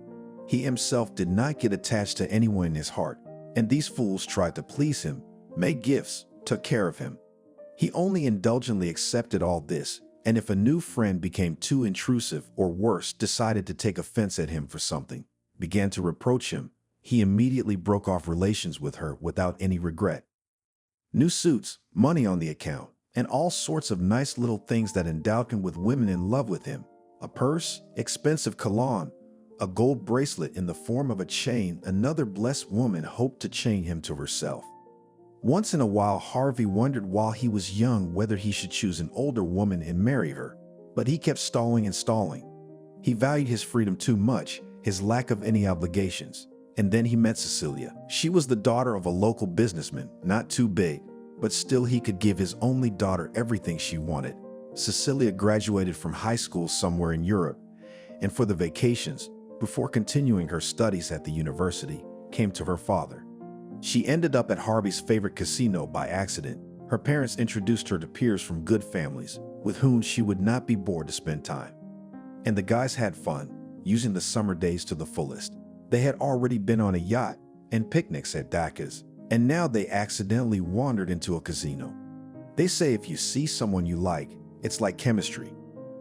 He himself did not get attached to anyone in his heart, and these fools tried to please him, made gifts, took care of him. He only indulgently accepted all this, and if a new friend became too intrusive or worse, decided to take offense at him for something, began to reproach him, he immediately broke off relations with her without any regret. New suits, money on the account, and all sorts of nice little things that endowed him with women in love with him. A purse, expensive cologne, a gold bracelet in the form of a chain another blessed woman hoped to chain him to herself. Once in a while, Harvey wondered while he was young whether he should choose an older woman and marry her, but he kept stalling and stalling. He valued his freedom too much, his lack of any obligations. And then he met Cecilia. She was the daughter of a local businessman, not too big, but still he could give his only daughter everything she wanted. Cecilia graduated from high school somewhere in Europe, and for the vacations, before continuing her studies at the university, came to her father. She ended up at Harvey's favorite casino by accident. Her parents introduced her to peers from good families, with whom she would not be bored to spend time. And the guys had fun, using the summer days to the fullest. They had already been on a yacht and picnics at Daka's, And now they accidentally wandered into a casino. They say if you see someone you like, it's like chemistry.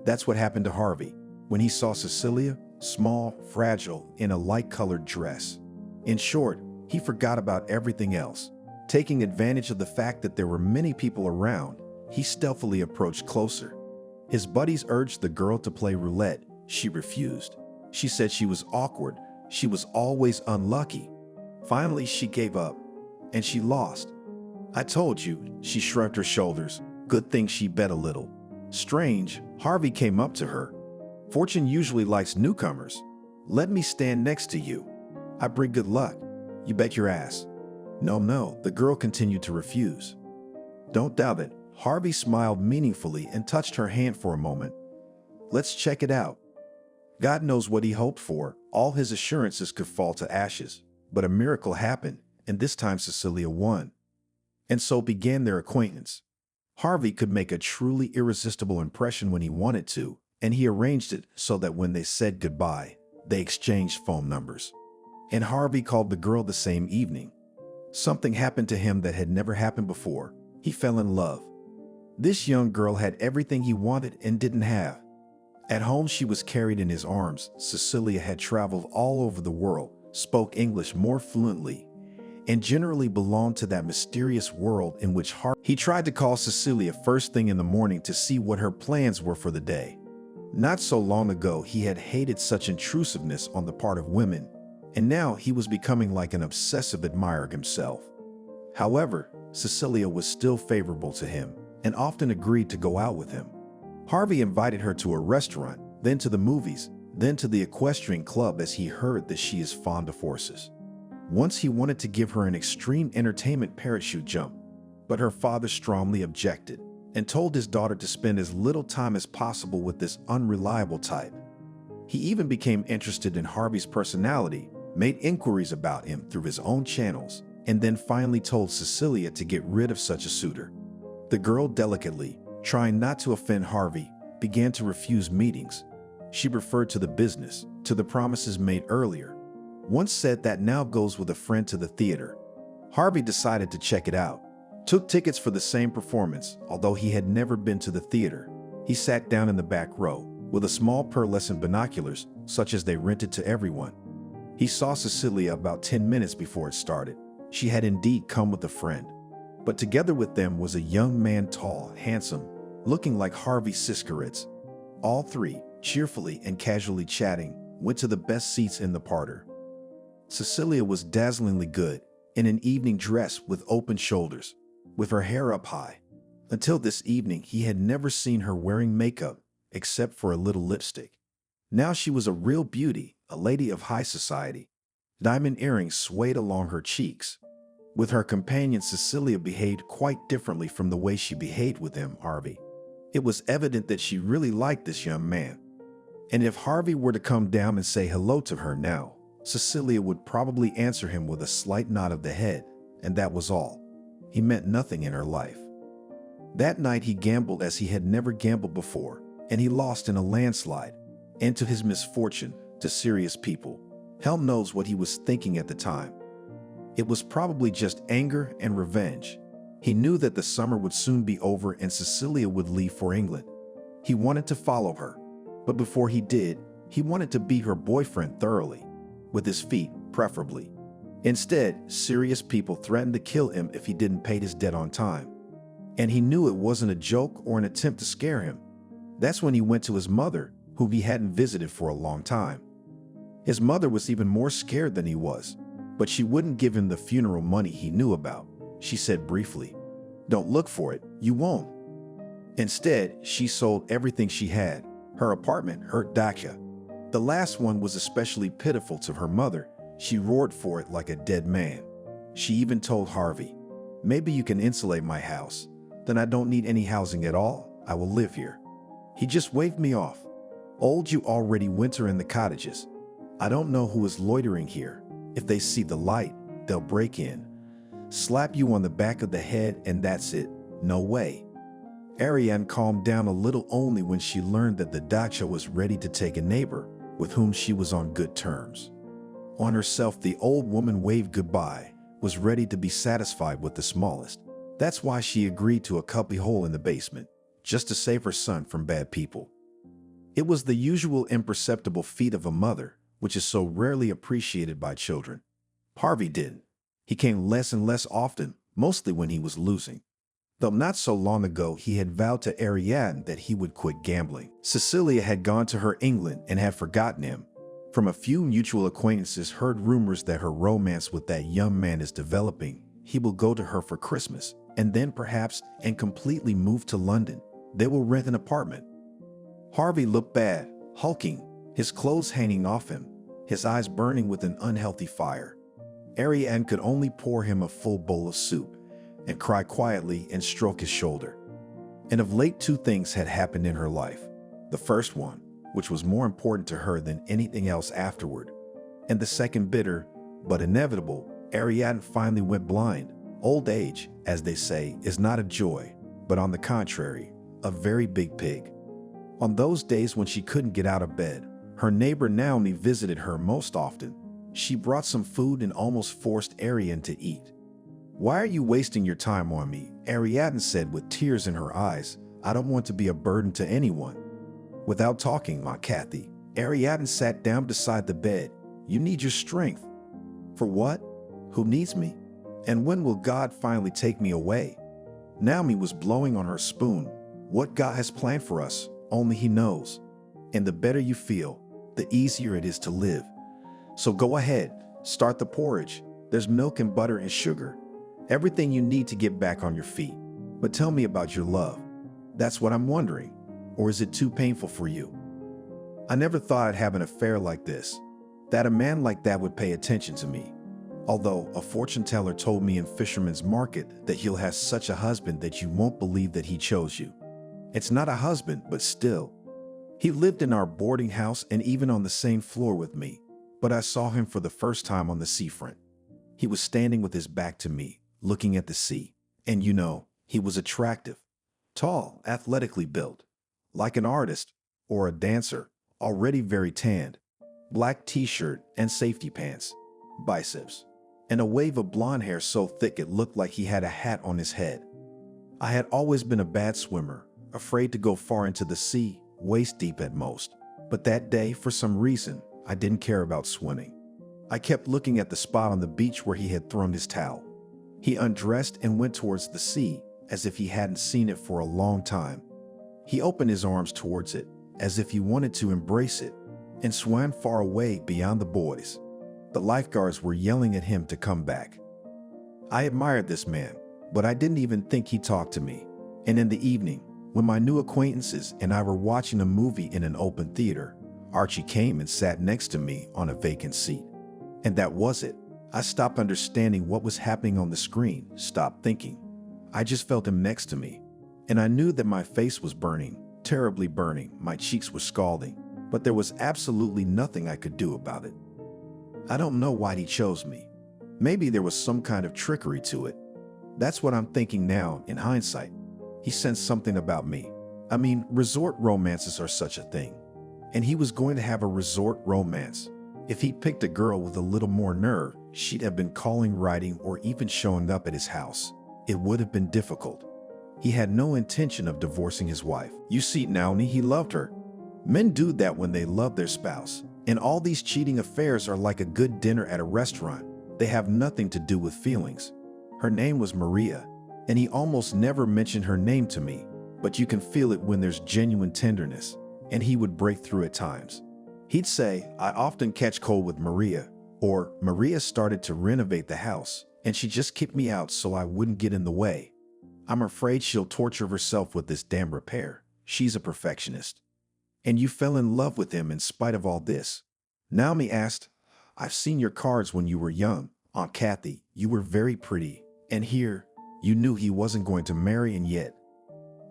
That's what happened to Harvey when he saw Cecilia, small, fragile, in a light-colored dress. In short, he forgot about everything else. Taking advantage of the fact that there were many people around, he stealthily approached closer. His buddies urged the girl to play roulette. She refused. She said she was awkward. She was always unlucky. Finally, she gave up, and she lost. I told you, she shrugged her shoulders. Good thing she bet a little. Strange, Harvey came up to her. Fortune usually likes newcomers. Let me stand next to you. I bring good luck. You bet your ass. No, the girl continued to refuse. Don't doubt it. Harvey smiled meaningfully and touched her hand for a moment. Let's check it out. God knows what he hoped for. All his assurances could fall to ashes. But a miracle happened, and this time Cecilia won. And so began their acquaintance. Harvey could make a truly irresistible impression when he wanted to, and he arranged it so that when they said goodbye, they exchanged phone numbers. And Harvey called the girl the same evening. Something happened to him that had never happened before. He fell in love. This young girl had everything he wanted and didn't have. At home, she was carried in his arms. Cecilia had traveled all over the world, spoke English more fluently, and generally belonged to that mysterious world in which he tried to call Cecilia first thing in the morning to see what her plans were for the day. Not so long ago, he had hated such intrusiveness on the part of women, and now he was becoming like an obsessive admirer himself. However, Cecilia was still favorable to him and often agreed to go out with him. Harvey invited her to a restaurant, then to the movies, then to the equestrian club as he heard that she is fond of horses. Once he wanted to give her an extreme entertainment parachute jump, but her father strongly objected and told his daughter to spend as little time as possible with this unreliable type. He even became interested in Harvey's personality, made inquiries about him through his own channels, and then finally told Cecilia to get rid of such a suitor. The girl delicately, trying not to offend Harvey, began to refuse meetings. She referred to the business, to the promises made earlier. Once said that now goes with a friend to the theater. Harvey decided to check it out, took tickets for the same performance, although he had never been to the theater. He sat down in the back row, with a small pearlescent binoculars, such as they rented to everyone. He saw Cecilia about 10 minutes before it started. She had indeed come with a friend. But together with them was a young man, tall, handsome, looking like Harvey Siskaritz. All three, cheerfully and casually chatting, went to the best seats in the parlor. Cecilia was dazzlingly good, in an evening dress with open shoulders, with her hair up high. Until this evening, he had never seen her wearing makeup, except for a little lipstick. Now she was a real beauty, a lady of high society. Diamond earrings swayed along her cheeks. With her companion, Cecilia behaved quite differently from the way she behaved with him, Harvey. It was evident that she really liked this young man. And if Harvey were to come down and say hello to her now, Cecilia would probably answer him with a slight nod of the head, and that was all. He meant nothing in her life. That night he gambled as he had never gambled before, and he lost in a landslide. And to his misfortune, to serious people, hell knows what he was thinking at the time. It was probably just anger and revenge. He knew that the summer would soon be over and Cecilia would leave for England. He wanted to follow her, but before he did, he wanted to be her boyfriend thoroughly, with his feet, preferably. Instead, serious people threatened to kill him if he didn't pay his debt on time. And he knew it wasn't a joke or an attempt to scare him. That's when he went to his mother, whom he hadn't visited for a long time. His mother was even more scared than he was, but she wouldn't give him the funeral money he knew about. She said briefly, "Don't look for it, you won't." Instead, she sold everything she had, her apartment, her dacha. The last one was especially pitiful to her mother. She roared for it like a dead man. She even told Harvey, "Maybe you can insulate my house. Then I don't need any housing at all. I will live here." He just waved me off. "Old, you already winter in the cottages. I don't know who is loitering here. If they see the light, they'll break in, slap you on the back of the head, and that's it. No way." Arienne calmed down a little only when she learned that the dacha was ready to take a neighbor with whom she was on good terms. On herself, the old woman waved goodbye was ready to be satisfied with the smallest. That's why she agreed to a cubby hole in the basement, just to save her son from bad people. It was the usual imperceptible feat of a mother, which is so rarely appreciated by children. Harvey didn't. He came less and less often, mostly when he was losing. Though not so long ago he had vowed to Arienne that he would quit gambling. Cecilia had gone to her England and had forgotten him. From a few mutual acquaintances heard rumors that her romance with that young man is developing. He will go to her for Christmas, and then perhaps and completely move to London. They will rent an apartment. Harvey looked bad, hulking, his clothes hanging off him, his eyes burning with an unhealthy fire. Arienne could only pour him a full bowl of soup and cry quietly and stroke his shoulder. And of late, two things had happened in her life. The first one, which was more important to her than anything else afterward. And the second, bitter but inevitable, Arienne finally went blind. Old age, as they say, is not a joy, but on the contrary, a very big pig. On those days when she couldn't get out of bed, her neighbor Natalie visited her most often. She brought some food and almost forced Arienne to eat. "Why are you wasting your time on me?" Arienne said with tears in her eyes. "I don't want to be a burden to anyone." Without talking, my Kathy, Arienne sat down beside the bed. "You need your strength." "For what? Who needs me? And when will God finally take me away?" Naomi was blowing on her spoon. "What God has planned for us, only He knows. And the better you feel, the easier it is to live. So go ahead, start the porridge. There's milk and butter and sugar. Everything you need to get back on your feet. But tell me about your love. That's what I'm wondering. Or is it too painful for you? I never thought I'd have an affair like this, that a man like that would pay attention to me. Although a fortune teller told me in Fisherman's Market that he'll have such a husband that you won't believe that he chose you. It's not a husband, but still. He lived in our boarding house and even on the same floor with me, but I saw him for the first time on the seafront. He was standing with his back to me, looking at the sea. And you know, he was attractive, tall, athletically built, like an artist or a dancer, already very tanned, black t-shirt and safety pants, biceps, and a wave of blonde hair so thick it looked like he had a hat on his head. I had always been a bad swimmer, afraid to go far into the sea, waist deep at most. But that day, for some reason, I didn't care about swimming. I kept looking at the spot on the beach where he had thrown his towel. He undressed and went towards the sea, as if he hadn't seen it for a long time. He opened his arms towards it, as if he wanted to embrace it, and swam far away beyond the boys. The lifeguards were yelling at him to come back. I admired this man, but I didn't even think he talked to me. And in the evening, when my new acquaintances and I were watching a movie in an open theater, Archie came and sat next to me on a vacant seat. And that was it. I stopped understanding what was happening on the screen, stopped thinking. I just felt him next to me. And I knew that my face was burning, terribly burning, my cheeks were scalding, but there was absolutely nothing I could do about it. I don't know why he chose me. Maybe there was some kind of trickery to it. That's what I'm thinking now, in hindsight. He sensed something about me. I mean, resort romances are such a thing. And he was going to have a resort romance. If he picked a girl with a little more nerve, she'd have been calling, writing, or even showing up at his house. It would have been difficult. He had no intention of divorcing his wife. You see, Natalie, he loved her. Men do that when they love their spouse. And all these cheating affairs are like a good dinner at a restaurant. They have nothing to do with feelings. Her name was Maria, and he almost never mentioned her name to me, but you can feel it when there's genuine tenderness, and he would break through at times. He'd say, "I often catch cold with Maria," or "Maria started to renovate the house, and she just kicked me out so I wouldn't get in the way. I'm afraid she'll torture herself with this damn repair. She's a perfectionist." And you fell in love with him in spite of all this. Naomi asked, "I've seen your cards when you were young. Aunt Kathy, you were very pretty. And here, you knew he wasn't going to marry, and yet."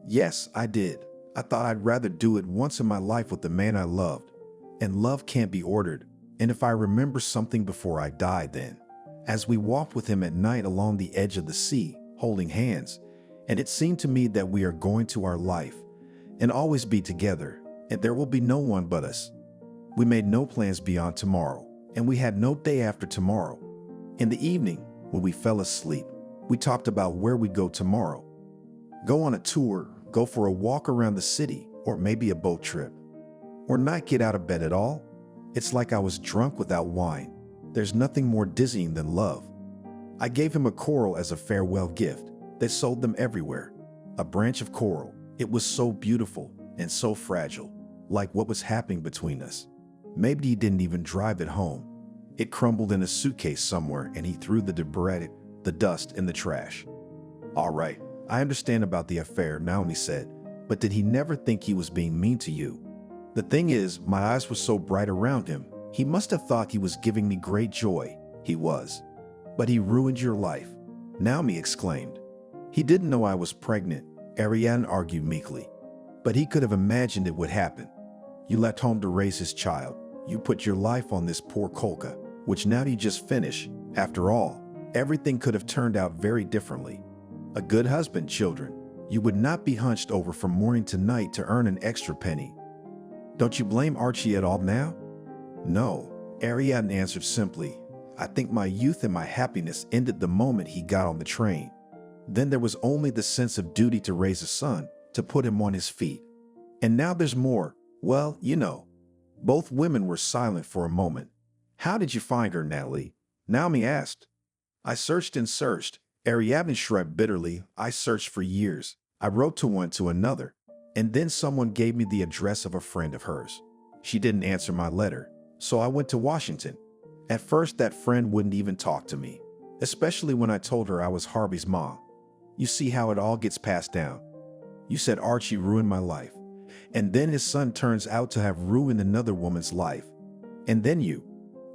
"Yes, I did. I thought I'd rather do it once in my life with the man I loved. And love can't be ordered. And if I remember something before I die, then." As we walked with him at night along the edge of the sea, holding hands, and it seemed to me that we are going to our life and always be together, and there will be no one but us. We made no plans beyond tomorrow, and we had no day after tomorrow. In the evening, When we fell asleep, we talked about where we'd go tomorrow. Go on a tour, go for a walk around the city, or maybe a boat trip. Or not get out of bed at all. It's like I was drunk without wine. There's nothing more dizzying than love. I gave him a coral as a farewell gift. They sold them everywhere. A branch of coral. It was so beautiful and so fragile, like what was happening between us. Maybe he didn't even drive it home. It crumbled in a suitcase somewhere and he threw the debris, the dust, in the trash. All right, I understand about the affair, Naomi said, but did he never think he was being mean to you? The thing is, my eyes were so bright around him. He must have thought he was giving me great joy. He was. But he ruined your life, Naomi exclaimed. He didn't know I was pregnant, Arienne argued meekly. But he could have imagined it would happen. You left home to raise his child. You put your life on this poor Kolka, which now he just finished. After all, everything could have turned out very differently. A good husband, children. You would not be hunched over from morning to night to earn an extra penny. Don't you blame Archie at all now? No, Arienne answered simply. I think my youth and my happiness ended the moment he got on the train. Then there was only the sense of duty to raise a son, to put him on his feet. And now there's more. Well, you know. Both women were silent for a moment. How did you find her, Natalie? Naomi asked. I searched and searched. Arienne shrugged bitterly. I searched for years. I wrote to one to another. And then someone gave me the address of a friend of hers. She didn't answer my letter, so I went to Washington. At first, that friend wouldn't even talk to me, especially when I told her I was Harvey's mom. You see how it all gets passed down. You said Archie ruined my life, and then his son turns out to have ruined another woman's life. And then you.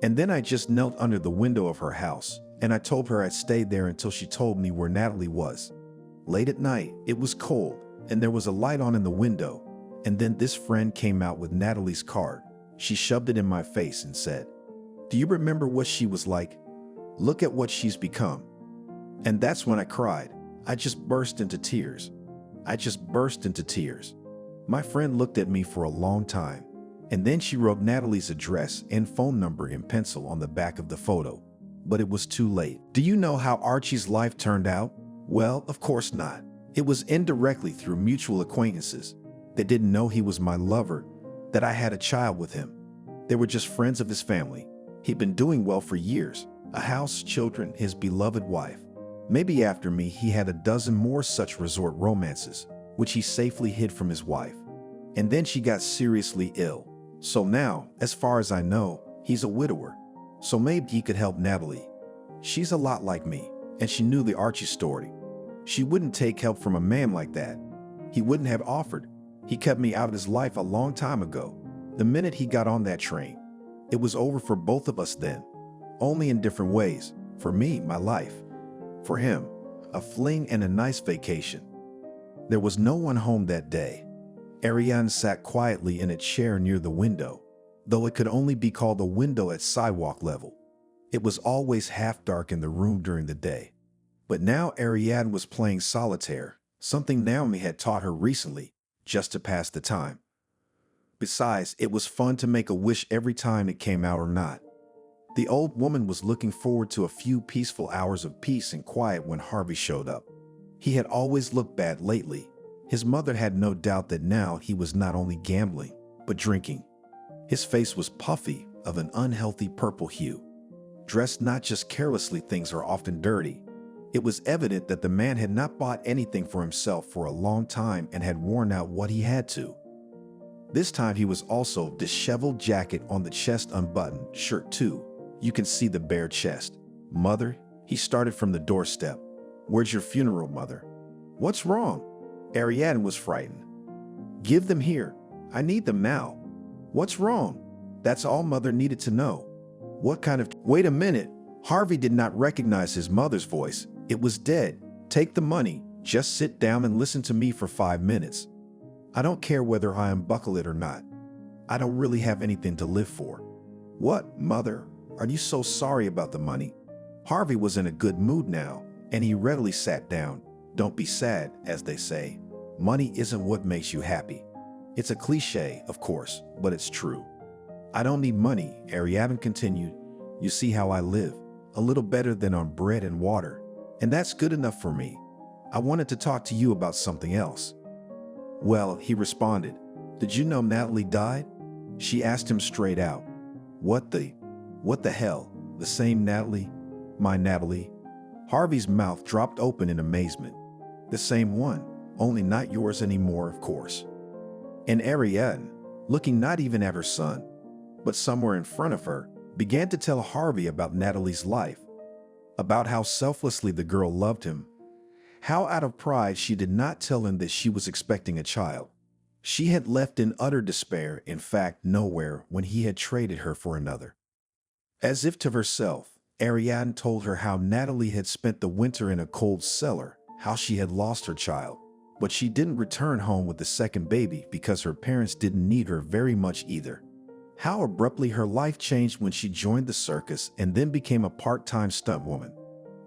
And then I just knelt under the window of her house, and I told her I'd stay there until she told me where Natalie was. Late at night, it was cold, and there was a light on in the window, and then this friend came out with Natalie's card. She shoved it in my face and said, do you remember what she was like? Look at what she's become. And that's when I cried. I just burst into tears. My friend looked at me for a long time, and then she wrote Natalie's address and phone number in pencil on the back of the photo. But it was too late. Do you know how Archie's life turned out? Well, of course not. It was indirectly through mutual acquaintances. They didn't know he was my lover, that I had a child with him. They were just friends of his family. He'd been doing well for years. A house, children, his beloved wife. Maybe after me, he had a dozen more such resort romances, which he safely hid from his wife. And then she got seriously ill. So now, as far as I know, he's a widower. So maybe he could help Natalie. She's a lot like me, and she knew the Archie story. She wouldn't take help from a man like that. He wouldn't have offered. He cut me out of his life a long time ago. The minute he got on that train, it was over for both of us then, only in different ways. For me, my life. For him, a fling and a nice vacation. There was no one home that day. Arienne sat quietly in a chair near the window, though it could only be called a window at sidewalk level. It was always half dark in the room during the day. But now Arienne was playing solitaire, something Naomi had taught her recently, just to pass the time. Besides, it was fun to make a wish every time it came out or not. The old woman was looking forward to a few peaceful hours of peace and quiet when Harvey showed up. He had always looked bad lately. His mother had no doubt that now he was not only gambling, but drinking. His face was puffy, of an unhealthy purple hue. Dressed not just carelessly, things are often dirty. It was evident that the man had not bought anything for himself for a long time and had worn out what he had to. This time he was also disheveled, jacket on the chest unbuttoned, shirt too. You can see the bare chest. Mother, he started from the doorstep. Where's your funeral, Mother? What's wrong? Arienne was frightened. Give them here. I need them now. What's wrong? That's all Mother needed to know. What kind of... Wait a minute. Harvey did not recognize his mother's voice. It was dead. Take the money. Just sit down and listen to me for 5 minutes. I don't care whether I unbuckle it or not. I don't really have anything to live for. What, Mother? Are you so sorry about the money? Harvey was in a good mood now, and he readily sat down. Don't be sad, as they say. Money isn't what makes you happy. It's a cliche, of course, but it's true. I don't need money, Arienne continued. You see how I live. a little better than on bread and water, and that's good enough for me. I wanted to talk to you about something else." "Well," he responded, "did you know Natalie died?" She asked him straight out. What the hell? The same Natalie? My Natalie?" Harvey's mouth dropped open in amazement. "The same one, only not yours anymore, of course." And Arienne, looking not even at her son, but somewhere in front of her, began to tell Harvey about Natalie's life, about how selflessly the girl loved him, how out of pride she did not tell him that she was expecting a child. She had left in utter despair, in fact nowhere, when he had traded her for another. As if to herself, Arienne told her how Natalie had spent the winter in a cold cellar, how she had lost her child, but she didn't return home with the second baby because her parents didn't need her very much either. How abruptly her life changed when she joined the circus and then became a part-time stunt woman.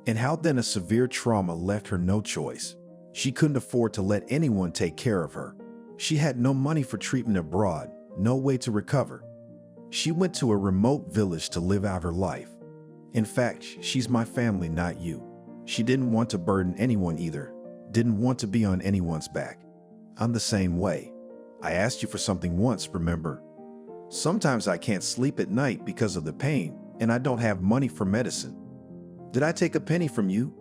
And how then a severe trauma left her no choice. She couldn't afford to let anyone take care of her. She had no money for treatment abroad, no way to recover. She went to a remote village to live out her life. In fact, she's my family, not you. She didn't want to burden anyone either, didn't want to be on anyone's back. I'm the same way. I asked you for something once, remember? Sometimes I can't sleep at night because of the pain, and I don't have money for medicine. Did I take a penny from you?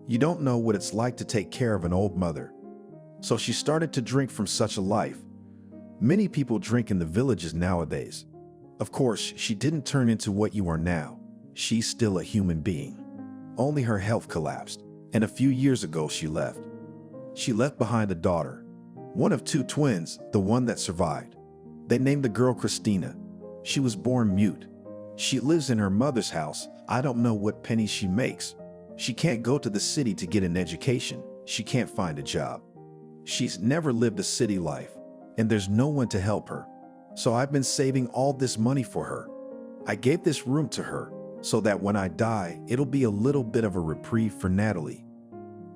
You don't know what it's like to take care of an old mother." So she started to drink from such a life. Many people drink in the villages nowadays. Of course, she didn't turn into what you are now. She's still a human being. Only her health collapsed, and a few years ago she left. She left behind a daughter, one of two twins, the one that survived. They named the girl Christina. She was born mute. She lives in her mother's house. I don't know what pennies she makes. She can't go to the city to get an education. She can't find a job. She's never lived a city life, and there's no one to help her. So I've been saving all this money for her. I gave this room to her so that when I die, it'll be a little bit of a reprieve for Natalie.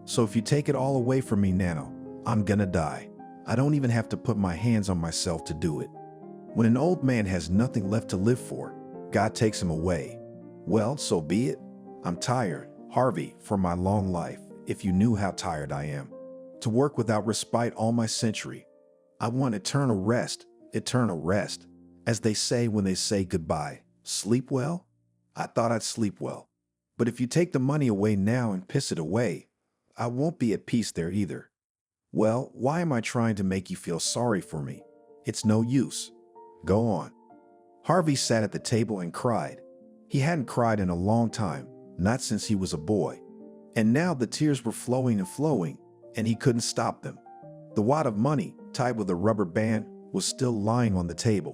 So if you take it all away from me now, I'm gonna die. I don't even have to put my hands on myself to do it. When an old man has nothing left to live for, God takes him away. Well, so be it. I'm tired, Harvey, for my long life, if you knew how tired I am. To work without respite all my century. I want eternal rest, as they say when they say goodbye. Sleep well? I thought I'd sleep well. But if you take the money away now and piss it away, I won't be at peace there either. Well, why am I trying to make you feel sorry for me? It's no use. Go on." Harvey sat at the table and cried. He hadn't cried in a long time, not since he was a boy. And now the tears were flowing and flowing, and he couldn't stop them. The wad of money, tied with a rubber band, was still lying on the table.